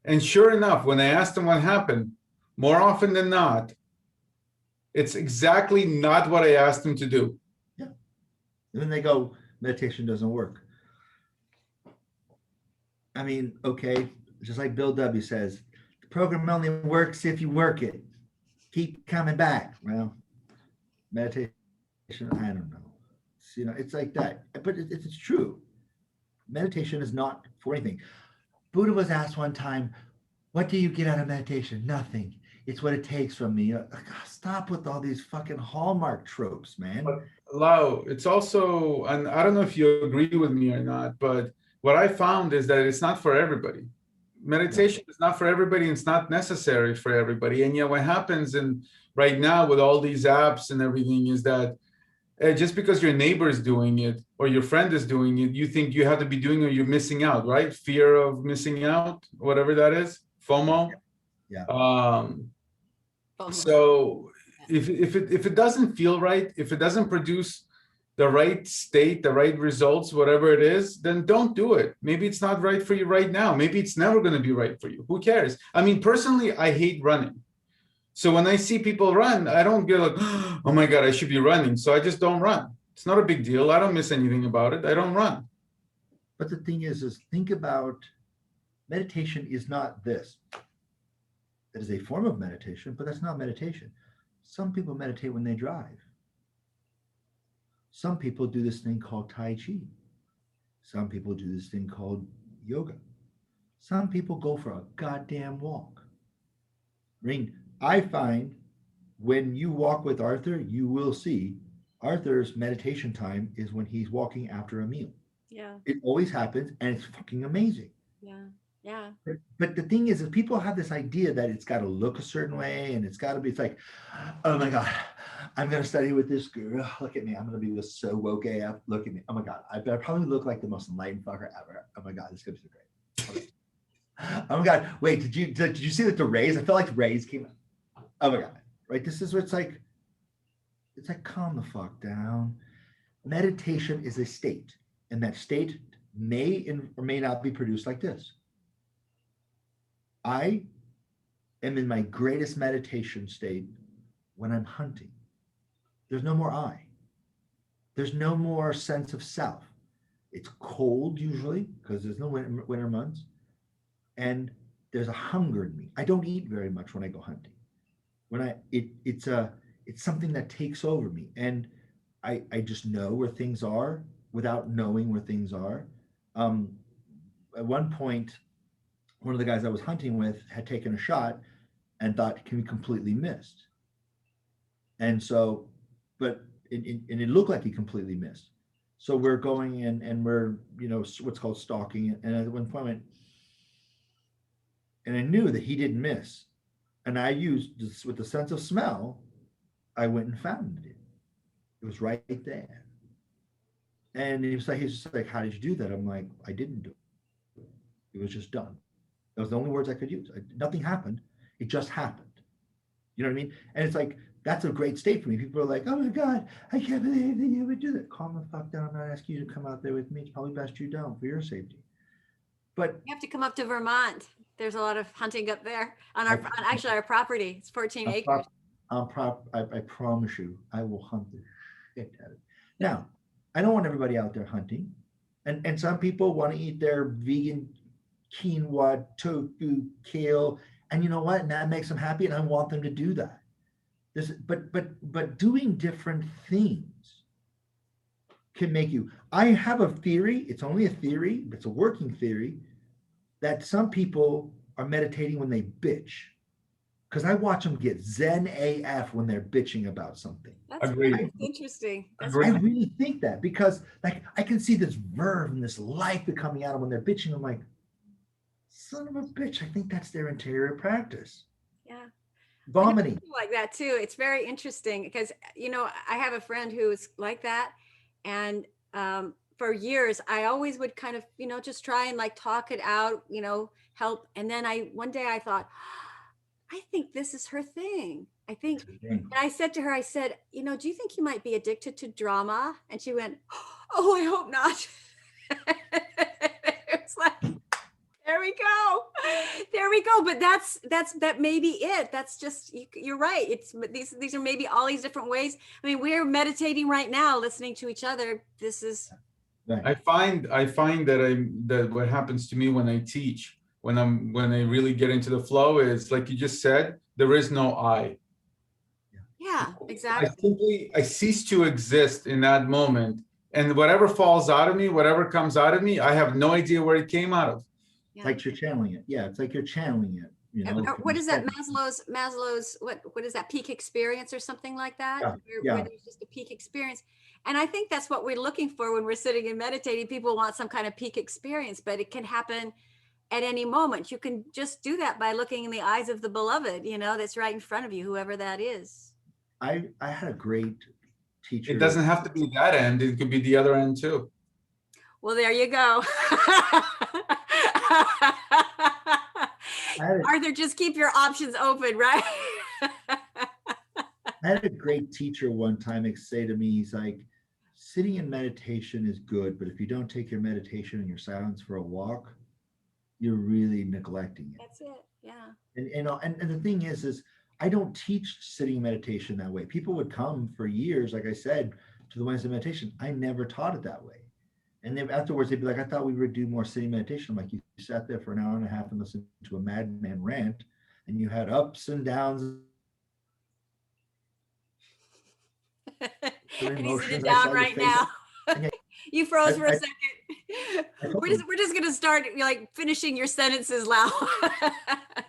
And sure enough, when I ask them what happened, more often than not, it's exactly not what I asked them to do. Yeah. And then they go, meditation doesn't work. I mean, okay, just like Bill W. says, the program only works if you work it. Keep coming back. Well, meditation, I don't know. It's like that. But it's true. Meditation is not for anything. Buddha was asked one time, what do you get out of meditation? Nothing. It's what it takes from me. Stop with all these fucking Hallmark tropes, man. But Lao, it's also, and I don't know if you agree with me or not, but what I found is that it's not for everybody. Meditation is not for everybody, and it's not necessary for everybody. And yet what happens right now with all these apps and everything is that just because your neighbor is doing it or your friend is doing it, you think you have to be doing it or you're missing out, right? Fear of missing out, whatever that is, FOMO. Yeah. So if it doesn't feel right, if it doesn't produce the right state, the right results, whatever it is, then don't do it. Maybe it's not right for you right now. Maybe it's never going to be right for you. Who cares? I mean, personally, I hate running. So when I see people run, I don't get like, oh my God, I should be running. So I just don't run. It's not a big deal. I don't miss anything about it. I don't run. But the thing is think about meditation is not this. It is a form of meditation, but that's not meditation. Some people meditate when they drive. Some people do this thing called Tai Chi. Some people do this thing called yoga. Some people go for a goddamn walk. I mean, I find when you walk with Arthur, you will see Arthur's meditation time is when he's walking after a meal. Yeah. It always happens, and it's fucking amazing. Yeah. Yeah. But the thing is people have this idea that it's got to look a certain way, and it's like, oh my God, I'm going to study with this girl. Look at me. I'm going to be so woke AF. Look at me. Oh my God. I probably look like the most enlightened fucker ever. Oh my God. This is going to be so great. Okay. Oh my God. Wait, did you see that the rays? I felt like rays came. Oh my God. Right. This is what it's like calm the fuck down. Meditation is a state, and that state may or may not be produced like this. I am in my greatest meditation state when I'm hunting. There's no more I. There's no more sense of self. It's cold usually because there's no winter months. And there's a hunger in me. I don't eat very much when I go hunting. It's something that takes over me. And I just know where things are without knowing where things are. At one point, one of the guys I was hunting with had taken a shot and thought he completely missed. And so, but and it looked like he completely missed. So we're going in and we're, what's called stalking. And at one point, I went, and I knew that he didn't miss. And I used this with the sense of smell, I went and found it. It was right there. And he's just like, how did you do that? I'm like, I didn't do it. It was just done. That was the only words I could use. Nothing happened. It just happened. You know what I mean? And it's like, that's a great state for me. People are like, oh my God, I can't believe that you would do that. Calm the fuck down. I'm not asking you to come out there with me. It's probably best you don't for your safety. But You have to come up to Vermont. There's a lot of hunting up there on actually our property. It's 14 acres. I promise you, I will hunt the shit out of it. Now, I don't want everybody out there hunting. And some people want to eat their vegan quinoa, tofu, kale, and you know what? And that makes them happy, and I want them to do that. But doing different things can make you. I have a theory. It's only a theory, but it's a working theory that some people are meditating when they bitch. Because I watch them get Zen AF when they're bitching about something. That's Agreed. interesting. That's Agreed. I really think that because like I can see this verve and this life coming out of them when they're bitching. I'm like, son of a bitch. I think that's their interior practice. Yeah. Vomiting. Like that too. It's very interesting because, I have a friend who's like that. And for years, I always would kind of, just try and like talk it out, help. And then one day I thought, I think this is her thing. And I said to her, I said, do you think you might be addicted to drama? And she went, oh, I hope not. It's like, there we go. But that may be it. That's just, you're right. These are maybe all these different ways. I mean, we're meditating right now, listening to each other. This is. Right. I find that what happens to me when I teach, when I really get into the flow is like you just said, there is no I. Yeah, exactly. I cease to exist in that moment. And whatever falls out of me, whatever comes out of me, I have no idea where it came out of. Yeah. Like you're channeling it. Yeah, it's like you're channeling it. What is that? Maslow's what is that, peak experience or something like that? Yeah. Where there's just a peak experience. And I think that's what we're looking for when we're sitting and meditating. People want some kind of peak experience, but it can happen at any moment. You can just do that by looking in the eyes of the beloved, that's right in front of you, whoever that is. I had a great teacher. It doesn't have to be that end. It could be the other end too. Well, there you go. Arthur, just keep your options open, right? I had a great teacher one time say to me, he's like, sitting in meditation is good, but if you don't take your meditation and your silence for a walk, you're really neglecting it. That's it. Yeah. And the thing is I don't teach sitting meditation that way. People would come for years, like I said, to the Wednesday meditation. I never taught it that way. And then afterwards, they'd be like, I thought we would do more sitting meditation. I'm like, you sat there for an hour and a half and listened to a madman rant, and you had ups and downs. And he's sitting down right now. You froze for a second. We're just going to start like finishing your sentences, Lao.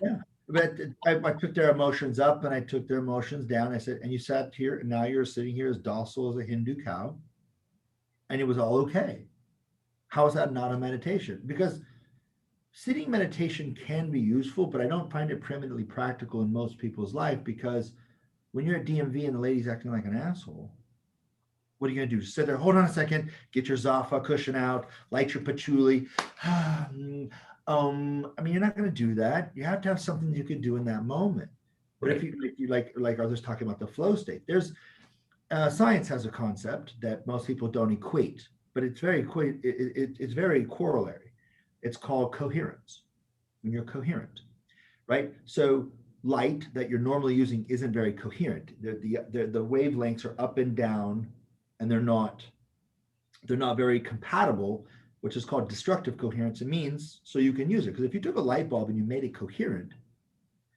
Yeah. But I took their emotions up and I took their emotions down. I said, and you sat here and now you're sitting here as docile as a Hindu cow. And it was all okay. How is that not a meditation? Because sitting meditation can be useful, but I don't find it primitively practical in most people's life, because when you're at DMV and the lady's acting like an asshole, what are you going to do? Sit there, hold on a second, get your Zafa cushion out, light your patchouli. I mean, you're not going to do that. You have to have something you could do in that moment. But if you like others talking about the flow state, there's science has a concept that most people don't equate, but it's very corollary. It's called coherence. When you're coherent, right? So light that you're normally using isn't very coherent. The wavelengths are up and down, and they're not very compatible, which is called destructive coherence. It means so you can use it, because if you took a light bulb and you made it coherent,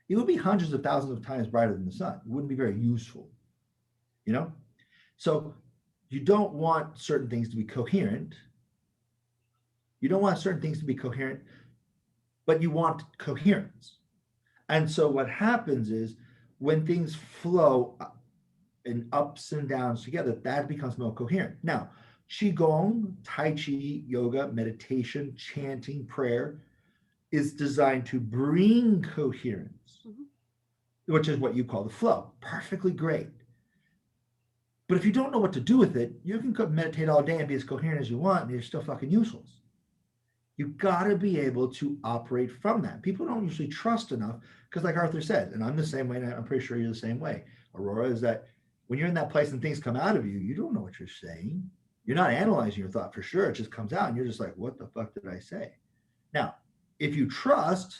it would be hundreds of thousands of times brighter than the sun. It wouldn't be very useful, So you don't want certain things to be coherent. You don't want certain things to be coherent, but you want coherence. And so what happens is when things flow and ups and downs together, that becomes more coherent. Now, Qigong, Tai Chi, yoga, meditation, chanting, prayer is designed to bring coherence, which is what you call the flow. Perfectly great. But if you don't know what to do with it, you can meditate all day and be as coherent as you want, and you're still fucking useless. You've got to be able to operate from that. People don't usually trust enough because, like Arthur said, and I'm the same way, and I'm pretty sure you're the same way, Arorah, is that when you're in that place and things come out of you, you don't know what you're saying. You're not analyzing your thought for sure. It just comes out, and you're just like, what the fuck did I say? Now, if you trust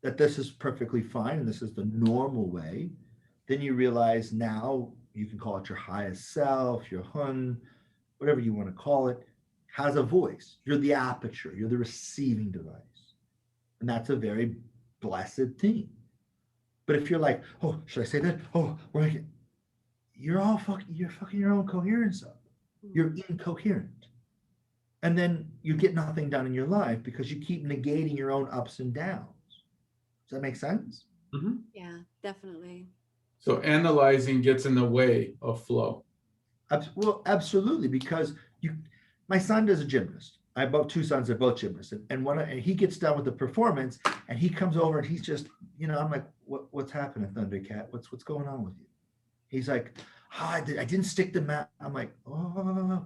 that this is perfectly fine and this is the normal way, then you realize now you can call it your highest self, your hun, whatever you want to call it, has a voice. You're the aperture, you're the receiving device. And that's a very blessed thing. But if you're like, oh, should I say that? Oh, you're fucking your own coherence up. You're incoherent. And then you get nothing done in your life because you keep negating your own ups and downs. Does that make sense? Mm-hmm. Yeah, definitely. So analyzing gets in the way of flow. Well, absolutely, because my son is a gymnast. I have both two sons, they're both gymnasts. And he gets done with the performance and he comes over and he's just, I'm like, what's happening, Thundercat? What's going on with you? He's like, I didn't stick the mat. I'm like, oh,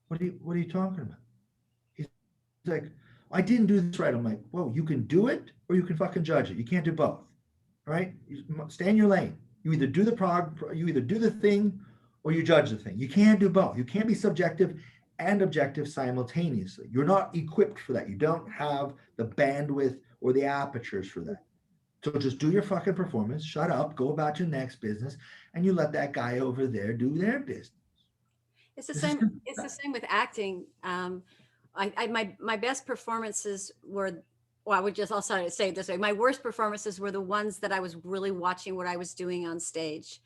what are you talking about? He's like, I didn't do this right. I'm like, whoa, you can do it or you can fucking judge it. You can't do both, right? You stay in your lane. You either do the thing or you judge the thing. You can't do both. You can't be subjective and objective simultaneously. You're not equipped for that. You don't have the bandwidth or the apertures for that. So just do your fucking performance, shut up, go about your next business, and you let that guy over there do their business. It's the same. It's the same with acting. My best performances were, well, I would just also say it this way. My worst performances were the ones that I was really watching what I was doing on stage.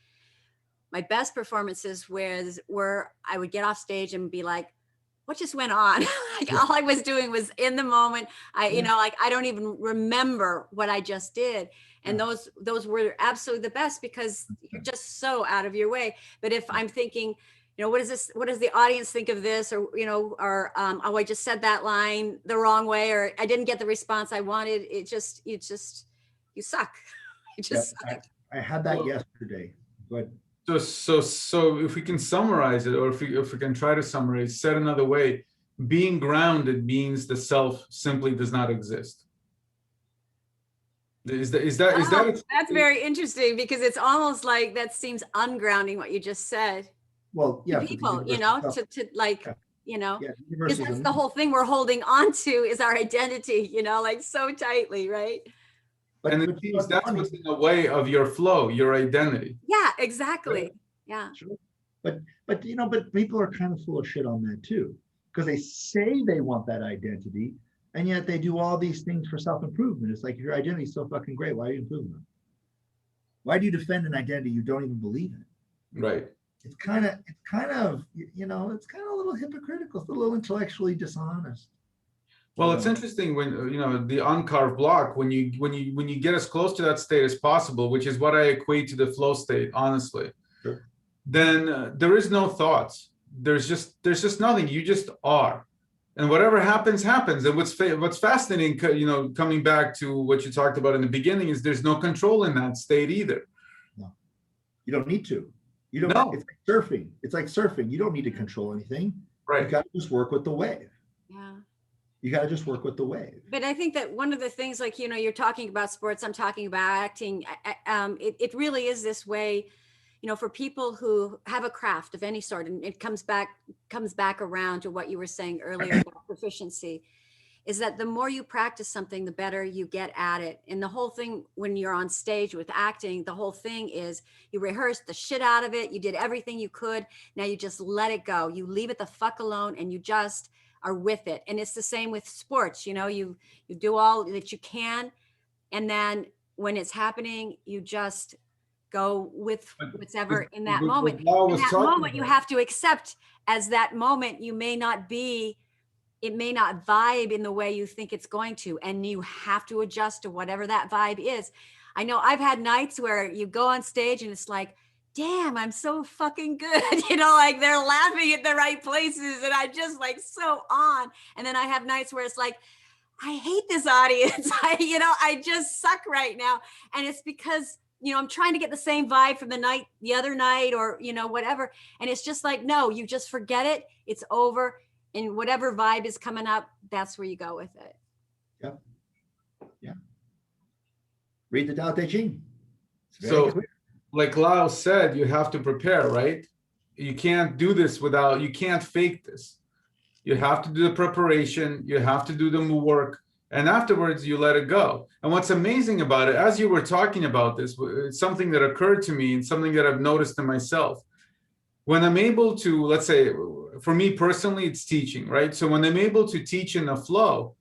My best performances were I would get off stage and be like, what just went on? Like all I was doing was in the moment. I don't even remember what I just did. And those were absolutely the best because you're just so out of your way. But if I'm thinking, what is this? What does the audience think of this? Or, I just said that line the wrong way, or I didn't get the response I wanted. You suck. You just suck. I had that yesterday, but. So if we can summarize it, or if we can try to summarize, said another way, being grounded means the self simply does not exist. Is that? That's very interesting because it's almost like that seems ungrounding what you just said. Well, yeah. To people, because that's the whole thing we're holding on to is our identity, like so tightly, right? And it means that's what's in the way of your flow, your identity. Yeah, exactly. Right. Yeah. Sure. But people are kind of full of shit on that too, because they say they want that identity, and yet they do all these things for self-improvement. It's like, if your identity is so fucking great, why are you improving it? Why do you defend an identity you don't even believe in? Right. It's kind of a little hypocritical. It's a little intellectually dishonest. Well, it's interesting when the uncarved block, when you get as close to that state as possible, which is what I equate to the flow state, honestly. Sure. Then there is no thoughts. There's just nothing. You just are, and whatever happens. And what's fascinating, coming back to what you talked about in the beginning, is there's no control in that state either. No, you don't need to. You don't. No. It's like surfing. You don't need to control anything. Right. You got to just work with the wave. Yeah. You got to just work with the wave. But I think that one of the things, like, you're talking about sports, I'm talking about acting. It really is this way, for people who have a craft of any sort, and it comes back around to what you were saying earlier about proficiency, is that the more you practice something, the better you get at it. And the whole thing, when you're on stage with acting, the whole thing is you rehearsed the shit out of it. You did everything you could. Now you just let it go. You leave it the fuck alone, and you just are with it. And it's the same with sports. You do all that you can, and then when it's happening, you just go with whatever in that moment. In that moment, you have to accept as that moment. It may not vibe in the way you think it's going to, and you have to adjust to whatever that vibe is. I know I've had nights where you go on stage and it's like, damn, I'm so fucking good. Like they're laughing at the right places and I'm just like so on. And then I have nights where it's like, I hate this audience. I just suck right now. And it's because, I'm trying to get the same vibe from the other night or, whatever. And it's just like, no, you just forget it. It's over. And whatever vibe is coming up, that's where you go with it. Yep. Yeah. Read the Tao Te Ching. So like Lao said, you have to prepare, right? You can't do this you can't fake this. You have to do the preparation, you have to do the work, and afterwards you let it go. And what's amazing about it, as you were talking about this, it's something that occurred to me and something that I've noticed in myself. When I'm able to, let's say, for me personally, it's teaching, right? So when I'm able to teach in a flow,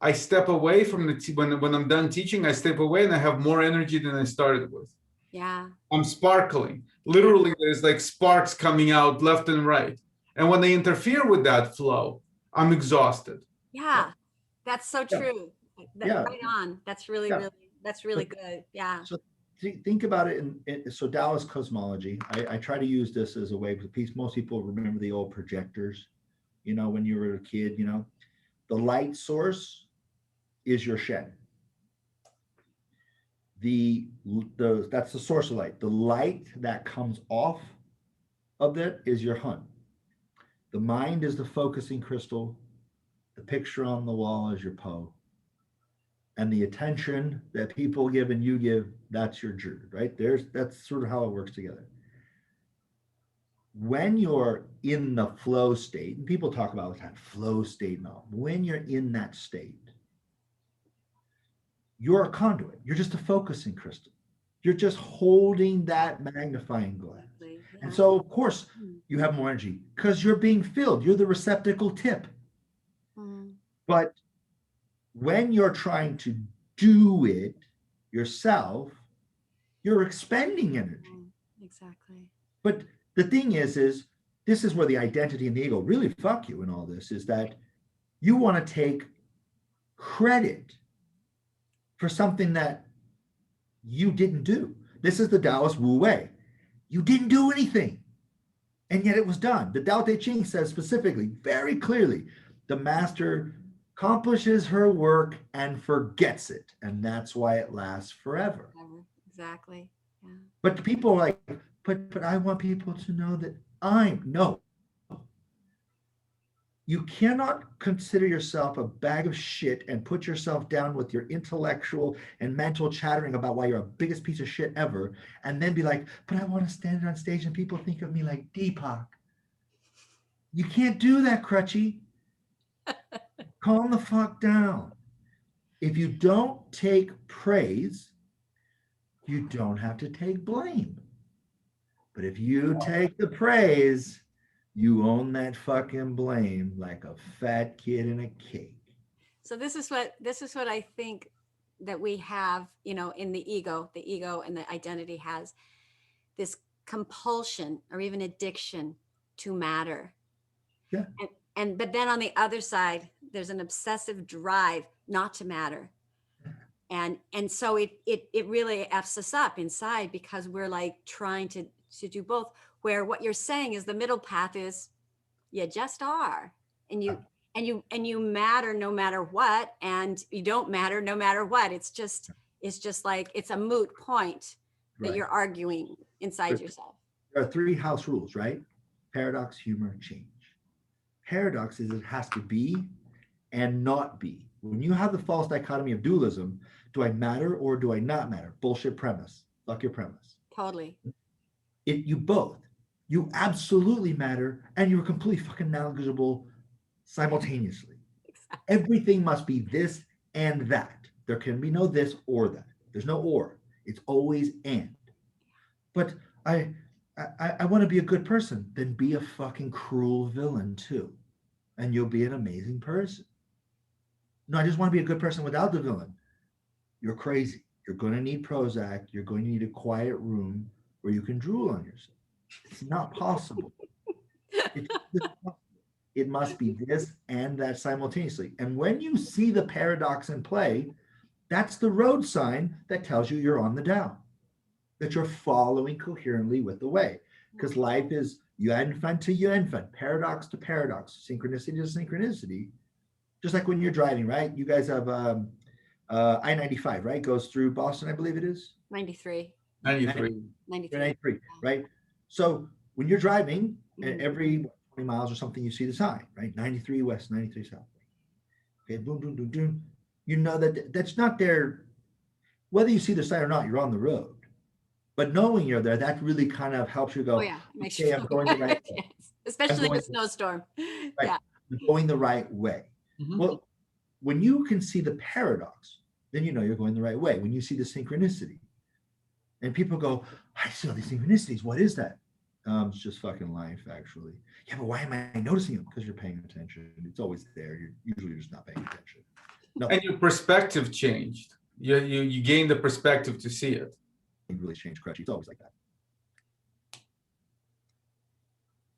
I step away from when I'm done teaching, I step away and I have more energy than I started with. Yeah. I'm sparkling. Literally, there's like sparks coming out left and right. And when they interfere with that flow, I'm exhausted. Yeah, that's so true. Yeah. Right on. That's really, that's really good. Yeah. So think about it so Taoist cosmology. I try to use this as a way because most people remember the old projectors. When you were a kid, the light source is your shed. That's the source of light. The light that comes off of that is your hunt. The mind is the focusing crystal. The picture on the wall is your Po. And the attention that people give and you give, that's your Zhi, right? That's sort of how it works together. When you're in the flow state, and people talk about that flow state now, when you're in that state, you're a conduit. You're just a focusing crystal. You're just holding that magnifying glass. Yeah. And so, of course, you have more energy because you're being filled. You're the receptacle tip. But when you're trying to do it yourself, you're expending energy. Exactly. But the thing is this is where the identity and the ego really fuck you in all this, is that you want to take credit for something that you didn't do. This is the Taoist Wu Wei. You didn't do anything, and yet it was done. The Tao Te Ching says specifically, very clearly, the master accomplishes her work and forgets it, and that's why it lasts forever. Exactly. Yeah. But people are like, but I want people to know that no. You cannot consider yourself a bag of shit and put yourself down with your intellectual and mental chattering about why you're the biggest piece of shit ever, and then be like, but I want to stand on stage and people think of me like Deepak. You can't do that, Crutchy. Calm the fuck down. If you don't take praise, you don't have to take blame. But if you take the praise, you own that fucking blame like a fat kid in a cake. So this is what I think that we have, in the ego and the identity has this compulsion or even addiction to matter. Yeah. But then on the other side, there's an obsessive drive not to matter. And so it really F's us up inside because we're like trying to do both, where what you're saying is the middle path is you just are, and you matter no matter what, and you don't matter no matter what. It's just like it's a moot point that you're arguing inside yourself. There are 3 house rules, right? Paradox, humor, change. Paradox is it has to be and not be. When you have the false dichotomy of dualism, do I matter or do I not matter? Bullshit premise. Fuck your premise. Totally. You both. You absolutely matter and you're completely fucking negligible simultaneously. Exactly. Everything must be this and that. There can be no this or that. There's no or. It's always and. But I want to be a good person. Then be a fucking cruel villain too. And you'll be an amazing person. No, I just want to be a good person without the villain. You're crazy. You're going to need Prozac. You're going to need a quiet room where you can drool on yourself. It's not possible. It must be this and that simultaneously. And when you see the paradox in play, that's the road sign that tells you you're on the Tao. that you're following coherently with the way. Because life is yuanfan to yuanfan, paradox to paradox, synchronicity to synchronicity. Just like when you're driving, right? You guys have I-95, right? Goes through Boston, I believe it is. 93. 93. 93. 93, right? So when you're driving, Mhm. every 20 miles or something, you see the sign, right? 93 west, 93 south. Okay, boom, boom, boom, boom. You know that that's not there. Whether you see the sign or not, you're on the road. But knowing you're there, that really kind of helps you Oh go, yeah, it makes you okay, feel I'm going the good. right way. Yes. Especially in going a snowstorm. right. Yeah. I'm going the right way. Mhm. Well, when you can see the paradox, then you know you're going the right way. When you see the synchronicity, and people go, I see all these synchronicities. What is that? It's just fucking life, actually. Yeah, but why am I noticing it? Because you're paying attention. It's always there. You're usually just not paying attention. No, And your perspective changed. You gained the perspective to see it. you really change crutchy. It's always like that,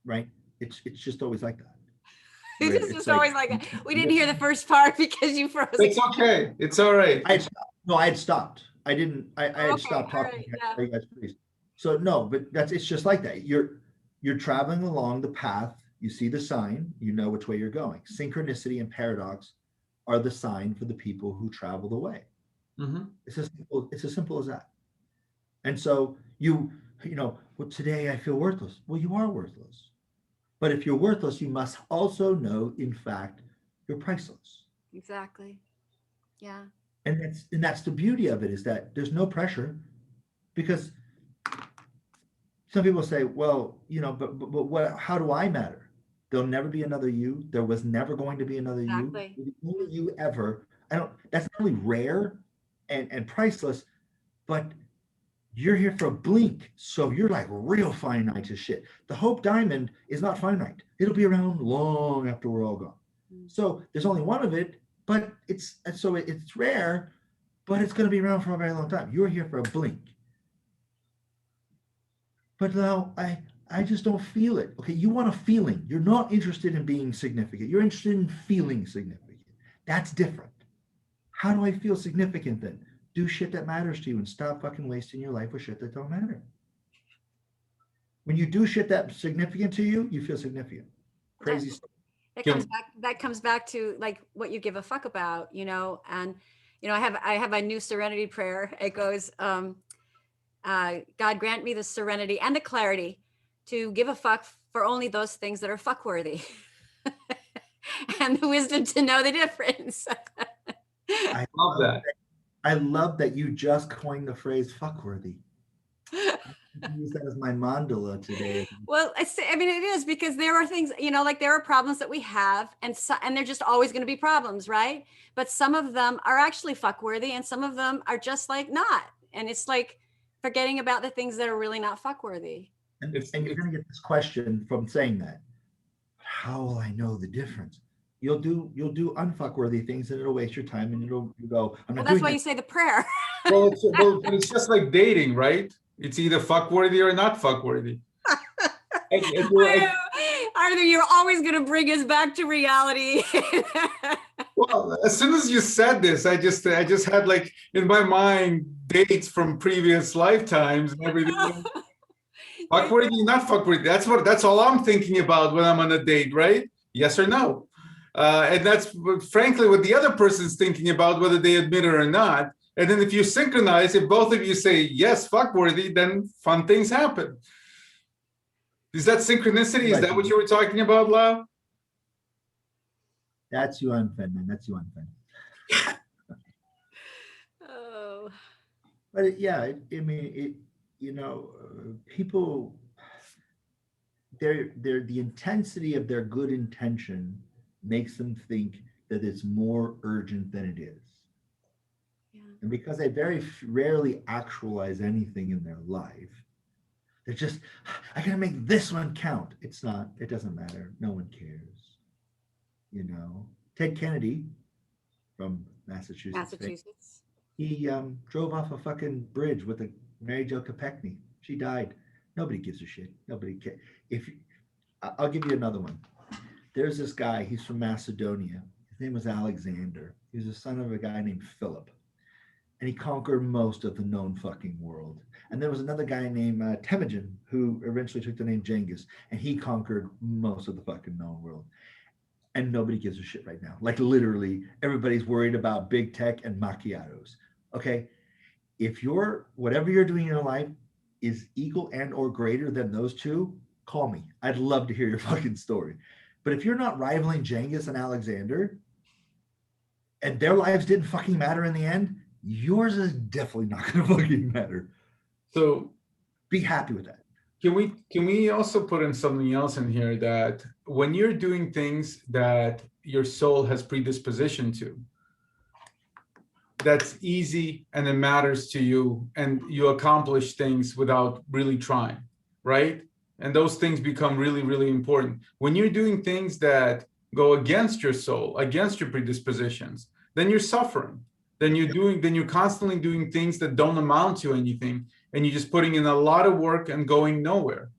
right? It's just always like that. It's Right? just It's always like we didn't hear the first part because you froze. It's okay. It's all right. I had stopped. No, I had stopped. I didn't. I had Okay, stopped all talking. right, yeah. You guys, please. So no, but that's it's just like that. You're traveling along the path. You see the sign. You know which way you're going. Synchronicity and paradox are the sign for the people who travel the way. Mhm. It's as simple as that. And so you know, well, today I feel worthless. Well, you are worthless. But if you're worthless, you must also know, in fact, you're priceless. Exactly. Yeah. And that's the beauty of it is that there's no pressure because some people say, well, you know, but what? How do I matter? There'll never be another you. There was never going to be another you. Exactly. The only you ever. I don't. That's not only rare and priceless, but you're here for a blink. So you're like real finite as shit. The Hope Diamond is not finite. It'll be around long after we're all gone. Mm. So there's only one of it, but it's rare, but it's going to be around for a very long time. You're here for a blink. But now I just don't feel it. Okay, you want a feeling. You're not interested in being significant. You're interested in feeling significant. That's different. How do I feel significant then? Do shit that matters to you and stop fucking wasting your life with shit that don't matter. When you do shit that's significant to you, you feel significant. Crazy stuff. That comes back to like what you give a fuck about, you know. And I have a new Serenity prayer. It goes, God grant me the serenity and the clarity to give a fuck for only those things that are fuck worthy. And the wisdom to know the difference. I Love that. I love that you just coined the phrase fuckworthy. I use that as my mandala today. Well, I mean, it is because there are things, you know, like there are problems that we have, and they're just always going to be problems, right? But some of them are actually fuck worthy, and some of them are just like not. And it's like forgetting about the things that are really not fuck worthy. And It's you're going to get this question from saying that. How will I know the difference? You'll do unfuckworthy things and it'll waste your time and you go, I'm Well, not that's doing why that. you say the prayer. but it's just like dating, right? It's either fuckworthy or not fuckworthy. Arthur, you're always going to bring us back to reality. Well, as soon as you said this, I just had like in my mind dates from previous lifetimes and everything. Fuckworthy, not fuckworthy. That's all I'm thinking about when I'm on a date, right? Yes or no. And that's frankly what the other person's thinking about, whether they admit it or not. And then if you synchronize, if both of you say yes, fuckworthy, then fun things happen. Is that synchronicity? Is that what you were talking about, Lao? That's you unfed, man. That's you unfed. Oh. But I mean, people, the intensity of their good intention makes them think that it's more urgent than it is. Yeah. And because they very rarely actualize anything in their life, they're just, I gotta make this one count. It's not, it doesn't matter. No one cares. You know, Ted Kennedy from Massachusetts. he drove off a fucking bridge with a Mary Jo Kopechne. She died. Nobody gives a shit. Nobody cares. I'll give you another one. There's this guy. He's from Macedonia. His name was Alexander. He was the son of a guy named Philip. and he conquered most of the known fucking world. And there was another guy named Temujin who eventually took the name Genghis, and he conquered most of the fucking known world. And nobody gives a shit right now. Like literally, everybody's worried about big tech and macchiatos. Okay, if you're whatever you're doing in your life is equal and or greater than those two, call me. I'd love to hear your fucking story. But if you're not rivaling Genghis and Alexander, and their lives didn't fucking matter in the end, yours is definitely not going to fucking matter. So Be happy with that. can we also put in something else in here, that when you're doing things that your soul has predisposition to, that's easy and it matters to you, and you accomplish things without really trying, right? And those things become really, really important. When you're doing things that go against your soul, against your predispositions, then you're suffering. Then you're constantly doing things that don't amount to anything, and you're just putting in a lot of work and going nowhere.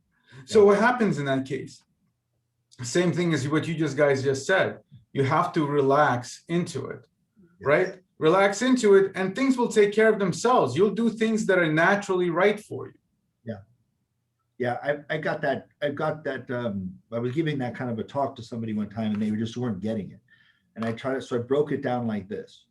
So what happens in that case? Same thing as what you guys just said. You have to relax into it, right? Relax into it, and things will take care of themselves. You'll do things that are naturally right for you. Yeah, I got that. I was giving that kind of a talk to somebody one time, and they just weren't getting it. And so I broke it down like this.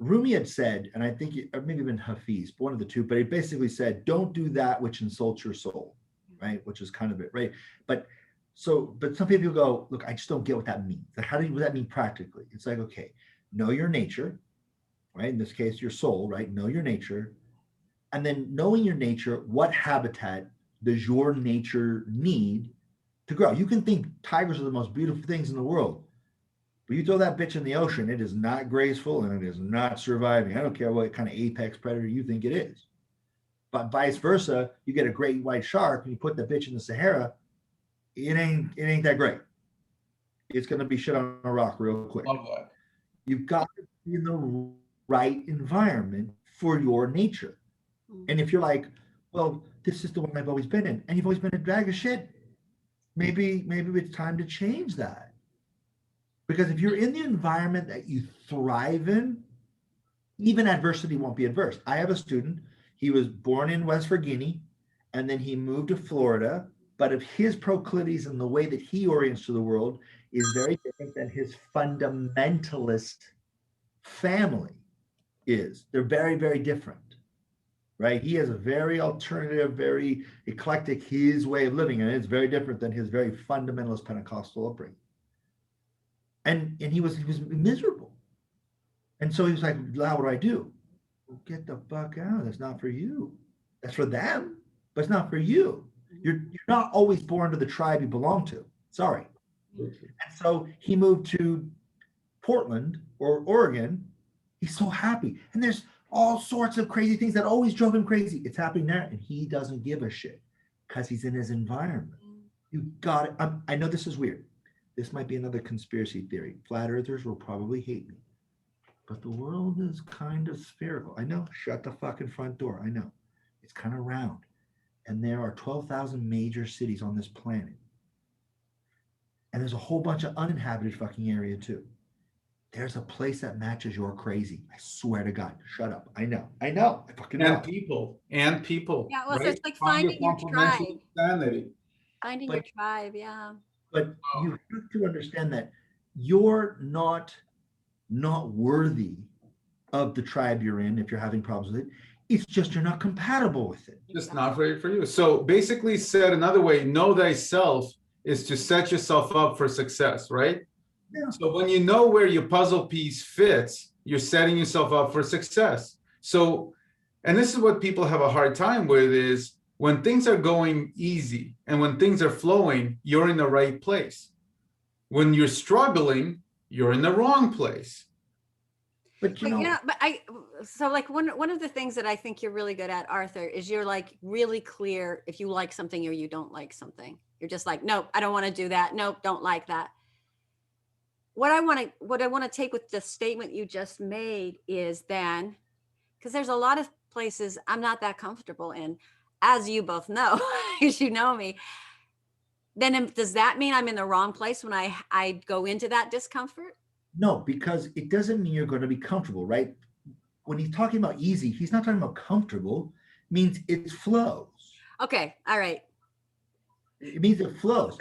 Rumi had said, and I think it, or maybe even Hafiz, one of the two, but he basically said, don't do that which insults your soul, right? Which is kind of it, right? But some people go, look, I just don't get what that means. Like, what does that mean practically? It's like, okay, know your nature, right? In this case, your soul, right? Know your nature. And then knowing your nature, what habitat does your nature need to grow? You can think tigers are the most beautiful things in the world, but you throw that bitch in the ocean, it is not graceful and it is not surviving. I don't care what kind of apex predator you think it is. But vice versa, you get a great white shark and you put that bitch in the Sahara, it ain't that great. It's gonna be shit on a rock real quick. Love that. You've got to be in the right environment for your nature. And if you're like, well, this is the one I've always been in, and you've always been a bag of shit, maybe it's time to change that. Because if you're in the environment that you thrive in, even adversity won't be adverse. I have a student, he was born in West Virginia, and then he moved to Florida, but if his proclivities and the way that he orients to the world is very different than his fundamentalist family is. They're very, very different. Right? He has a very alternative, very eclectic, his way of living, and it's very different than his very fundamentalist Pentecostal upbringing. And he was miserable. And so he was like, Lao, what do I do? Well, get the fuck out. That's not for you. That's for them, but it's not for you. You're not always born to the tribe you belong to. Sorry. And so he moved to Portland or Oregon. He's so happy. And there's all sorts of crazy things that always drove him crazy. It's happening there, and he doesn't give a shit because he's in his environment. You got it. I know this is weird. This might be another conspiracy theory. Flat earthers will probably hate me, but the world is kind of spherical. I know. Shut the fucking front door. I know. It's kind of round, and there are 12,000 major cities on this planet, and there's a whole bunch of uninhabited fucking area too. There's a place that matches your crazy. I swear to God. Shut up. I know. I fucking know. And people. Yeah, well, right? so it's like finding your tribe. Insanity. Finding your tribe, yeah. But you have to understand that you're not worthy of the tribe you're in if you're having problems with it. It's just you're not compatible with it. Just not right for you. So basically, said another way, know thyself is to set yourself up for success, right? Yeah. So when you know where your puzzle piece fits, you're setting yourself up for success. So, and this is what people have a hard time with, is when things are going easy and when things are flowing, you're in the right place. When you're struggling, you're in the wrong place. But you know, so like one of the things that I think you're really good at, Arthur, is you're like really clear if you like something or you don't like something. You're just like, nope, I don't want to do that. Nope, don't like that. What I want to take with the statement you just made is then, because there's a lot of places I'm not that comfortable in, as you both know, as you know me, then does that mean I'm in the wrong place when I go into that discomfort? no, because it doesn't mean you're going to be comfortable, right? when he's talking about easy, he's not talking about comfortable. It means it flows. Okay. All right. It means it flows.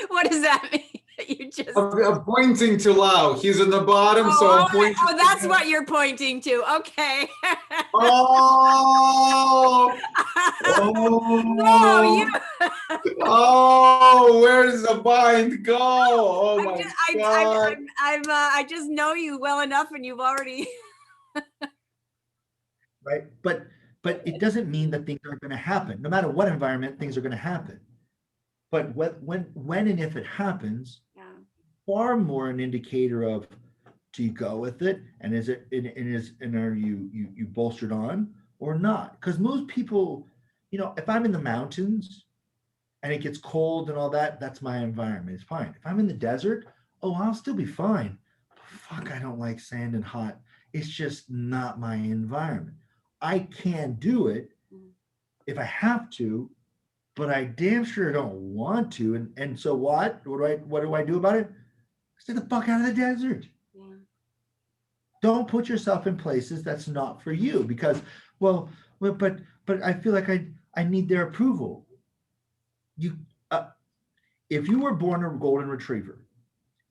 What does that mean? You just. I'm pointing to Lao. He's in the bottom, so I'm pointing. Oh, that's what you're pointing to. Okay. Oh, No, you. oh, where does the bind go? Oh my God. I just know you well enough, and you've already. Right. But it doesn't mean that things aren't going to happen. No matter what environment, things are going to happen. But when and if it happens, Yeah. far more an indicator of, do you go with it, and is it and are you bolstered on or not? Because most people, you know, if I'm in the mountains and it gets cold and all that, that's my environment. It's fine. If I'm in the desert, oh, I'll still be fine. But fuck, I don't like sand and hot. It's just not my environment. I can do it if I have to, but I damn sure don't want to. And so what? What do I do about it? Stay the fuck out of the desert. Yeah. Don't put yourself in places that's not for you, because, but I feel like I need their approval. You, if you were born a golden retriever,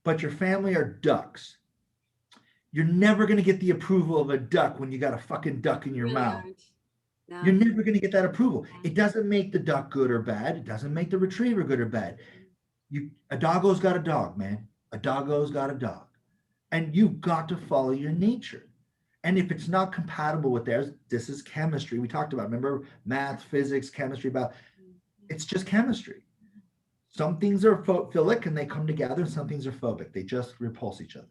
but your family are ducks, you're never going to get the approval of a duck when you got a fucking duck in your Really mouth. aren't. No. You're never going to get that approval. It doesn't make the duck good or bad. It doesn't make the retriever good or bad. A doggo's got a dog, man. A doggo's got a dog. And you've got to follow your nature. And if it's not compatible with theirs, this is chemistry. We talked about, remember, math, physics, chemistry, it's just chemistry. Some things are philic and they come together, and some things are phobic. They just repulse each other.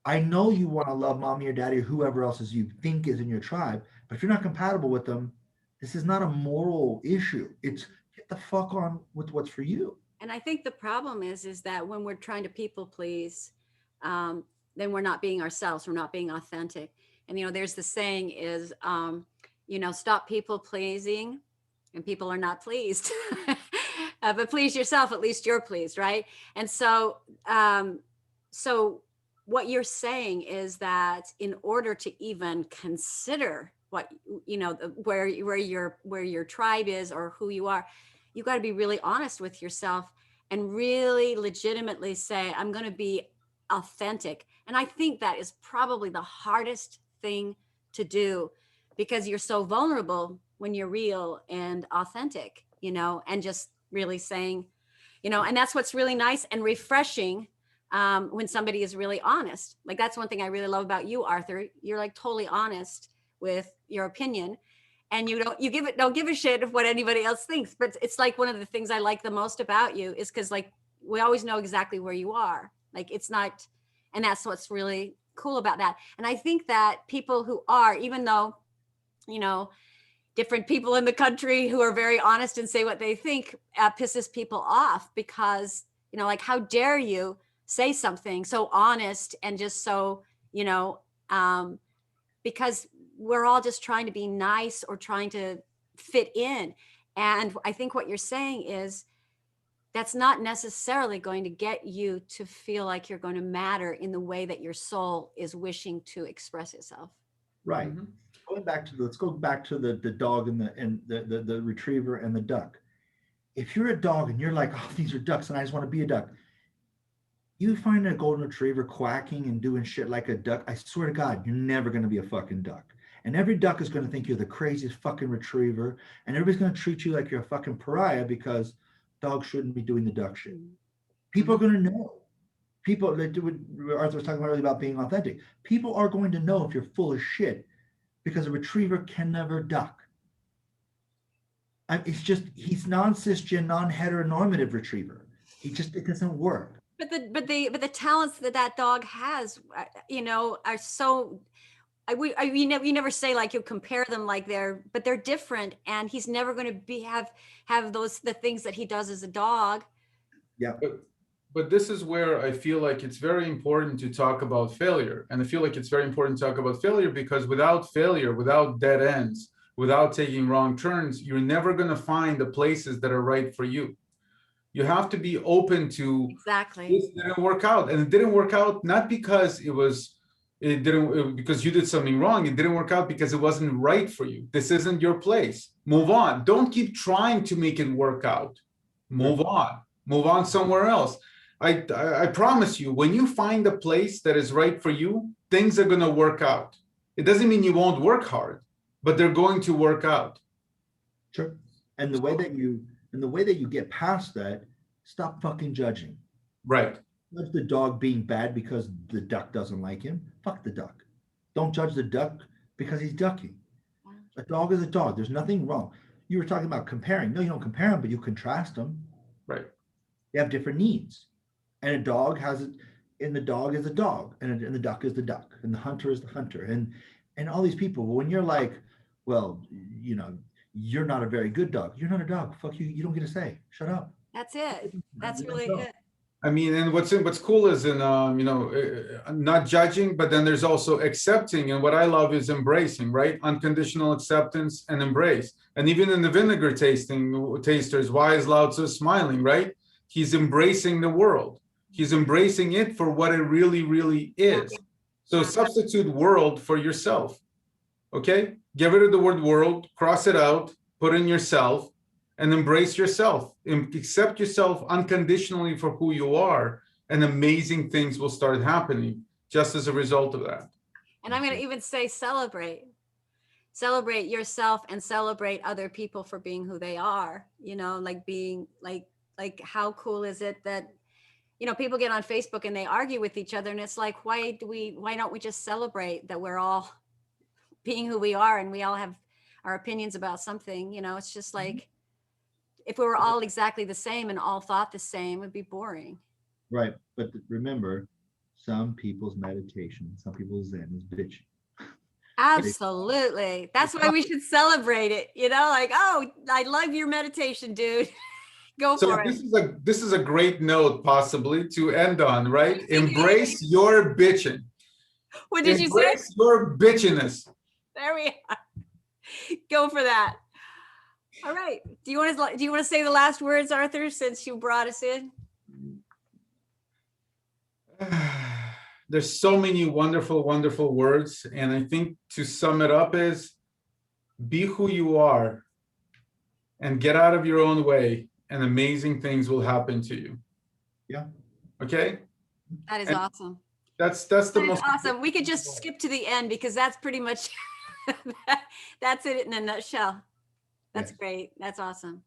I know you want to love mommy or daddy or whoever else is you think is in your tribe, but if you're not compatible with them, this is not a moral issue. It's get the fuck on with what's for you. And I think the problem is that when we're trying to people please, then we're not being ourselves. We're not being authentic. And, you know, there's the saying is, you know, stop people pleasing and people are not pleased. But please yourself, at least you're pleased, right? And so, so what you're saying is that in order to even consider what, you know, where your tribe is or who you are, you got to be really honest with yourself and really legitimately say, I'm going to be authentic. And I think that is probably the hardest thing to do, because you're so vulnerable when you're real and authentic, you know, and just really saying, you know, and that's what's really nice and refreshing when somebody is really honest. Like, that's one thing I really love about you, Arthur. You're like totally honest with your opinion, and don't give a shit of what anybody else thinks. But it's like one of the things I like the most about you is because, like, we always know exactly where you are. Like, it's not, and that's what's really cool about that. And I think that people who are, even though, you know, different people in the country who are very honest and say what they think, pisses people off, because, you know, like, how dare you say something so honest and just so, you know, because we're all just trying to be nice or trying to fit in. And I think what you're saying is that's not necessarily going to get you to feel like you're going to matter in the way that your soul is wishing to express itself. Right. Mm-hmm. Let's go back to the dog and the retriever and the duck. If you're a dog and you're like, oh, these are ducks and I just want to be a duck, you find a golden retriever quacking and doing shit like a duck, I swear to God, you're never going to be a fucking duck. And every duck is going to think you're the craziest fucking retriever, and everybody's going to treat you like you're a fucking pariah because dogs shouldn't be doing the duck shit. People are going to know. People, like Arthur was talking earlier about being authentic. People are going to know if you're full of shit, because a retriever can never duck. It's just, he's non-cisgen, non-heteronormative retriever. It doesn't work. But the talents that dog has, you know, are so. You never say, like, you compare them like but they're different, and he's never going to have the things that he does as a dog. Yeah. But this is where I feel like it's very important to talk about failure. And I feel like it's very important to talk about failure, because without failure, without dead ends, without taking wrong turns, you're never going to find the places that are right for you. You have to be open to, exactly, this didn't work out. And it didn't work out not because it was It didn't because you did something wrong. It didn't work out because it wasn't right for you. This isn't your place. Move on. Don't keep trying to make it work out. Move on. Move on somewhere else. I promise you, when you find a place that is right for you, things are going to work out. It doesn't mean you won't work hard, but they're going to work out. Sure. And the way that you get past that, stop fucking judging. Right. Judge the dog being bad because the duck doesn't like him. Fuck the duck. Don't judge the duck because he's ducking. A dog is a dog. There's nothing wrong. You were talking about comparing. No, you don't compare them, but you contrast them. Right. They have different needs. And a dog has it, and the dog is a dog, and the duck is the duck, and the hunter is the hunter. And all these people, when you're like, well, you know, you're not a very good dog. You're not a dog. Fuck you. You don't get a say. Shut up. That's it. That's really it. I mean, and what's cool is in not judging, but then there's also accepting, and what I love is embracing, right? Unconditional acceptance and embrace. And even in the vinegar tasters, why is Lao Tzu smiling, right? He's embracing the world. He's embracing it for what it really, really is. So substitute world for yourself. Okay? Get rid of the word world, cross it out, put in yourself, and embrace yourself. Accept yourself unconditionally for who you are, and amazing things will start happening just as a result of that. And I'm going to even say celebrate. Celebrate yourself and celebrate other people for being who they are. You know, like being like how cool is it that, you know, people get on Facebook and they argue with each other, and it's like, why don't we just celebrate that we're all being who we are and we all have our opinions about something? You know, it's just like, if we were all exactly the same and all thought the same, it would be boring. Right. But remember, some people's meditation, some people's Zen is bitching. Absolutely. That's why we should celebrate it. You know, like, oh, I love your meditation, dude. Go for it. This is a great note possibly to end on, right? Embrace your bitching. What did you say? Embrace your bitchiness. There we are. Go for that. All right. Do you want to say the last words, Arthur, since you brought us in? There's so many wonderful, wonderful words. And I think to sum it up is be who you are and get out of your own way, and amazing things will happen to you. Yeah. Okay. That is awesome. That's the most awesome. We could just skip to the end because that's pretty much, that's it in a nutshell. That's great. That's awesome.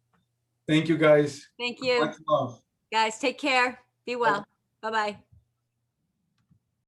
Thank you, guys. Thank you. Much love. Guys, take care. Be well. Bye-bye.